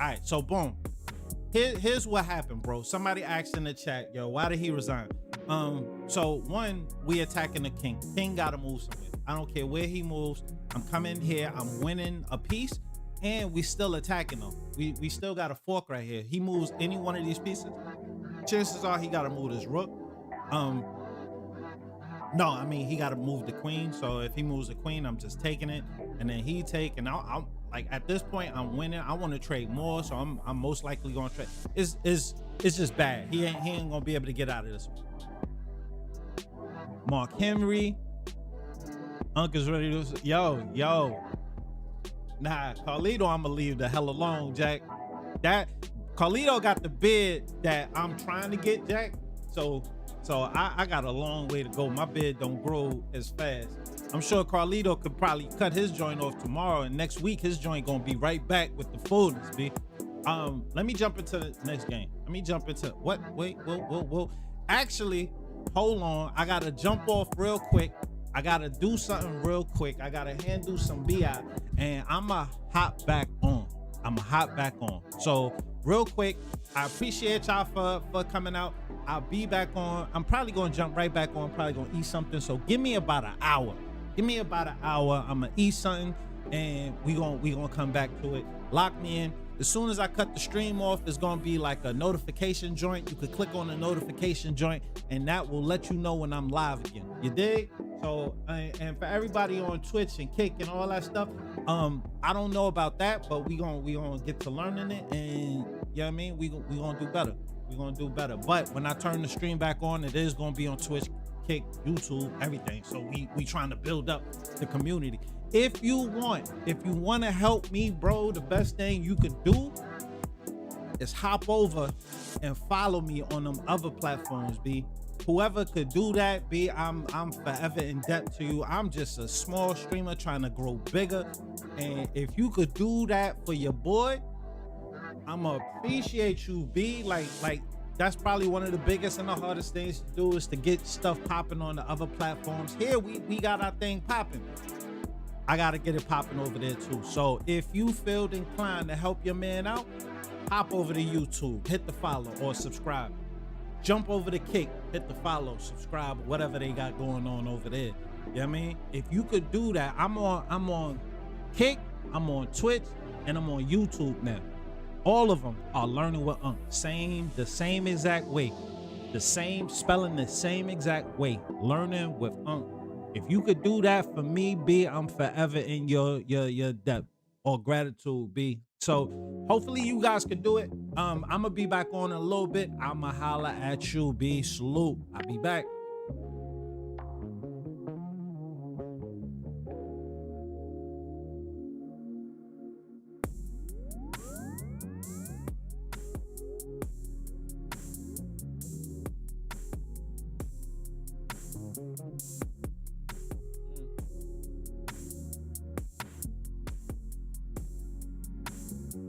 All right, so boom. Here's what happened, bro. Somebody asked in the chat, yo, why did he resign? So 1, we attacking the king. King gotta move somewhere. I don't care where he moves. I'm coming here. I'm winning a piece, and we still attacking him. We still got a fork right here. He moves any one of these pieces, chances are he gotta move this rook. No, I mean he got to move the queen. So if he moves the queen, I'm just taking it, and then he take, and I'm like at this point I'm winning. I want to trade more, so I'm most likely gonna trade. It's just bad. He ain't gonna be able to get out of this one. Mark Henry, Uncle's ready to yo. Nah, Carlito, I'ma leave the hell alone, Jack. That Carlito got the bid that I'm trying to get, Jack. So I got a long way to go. My bid don't grow as fast. I'm sure Carlito could probably cut his joint off tomorrow, and next week his joint gonna be right back with the fullness, B. Let me jump into the next game. Let me jump into what? Wait, whoa. Actually, hold on. I gotta jump off real quick. I gotta do something real quick. I gotta handle some BI, and I'ma hop back on. So real quick, I appreciate y'all for coming out. I'll be back on. I'm probably gonna jump right back on. Probably gonna eat something. So give me about an hour. I'ma eat something, and we gonna come back to it. Lock me in. As soon as I cut the stream off, it's gonna be like a notification joint. You could click on the notification joint, and that will let you know when I'm live again. You dig? So, and for everybody on Twitch and Kick and all that stuff, I don't know about that, but we gonna get to learning it, and you know what I mean? We gonna do better. But when I turn the stream back on, it is gonna be on Twitch, Kick, YouTube, everything. So we trying to build up the community. If you want to help me, bro, the best thing you could do is hop over and follow me on them other platforms, B. Whoever could do that, B, I'm forever in debt to you. I'm just a small streamer trying to grow bigger. And if you could do that for your boy, I'ma appreciate you, B. Like that's probably one of the biggest and the hardest things to do is to get stuff popping on the other platforms. Here we got our thing popping. I gotta get it popping over there too. So if you feel inclined to help your man out, hop over to YouTube, hit the follow or subscribe. Jump over to Kick, hit the follow, subscribe, whatever they got going on over there. You know what I mean? If you could do that, I'm on Kick, I'm on Twitch, and I'm on YouTube now. All of them are learning with Unc. The same exact way. The same spelling, the same exact way. Learning with Unc. If you could do that for me, B, I'm forever in your debt or gratitude, B. So hopefully you guys can do it. I'm gonna be back on in a little bit. I'ma holla at you, B. Salute. I'll be back.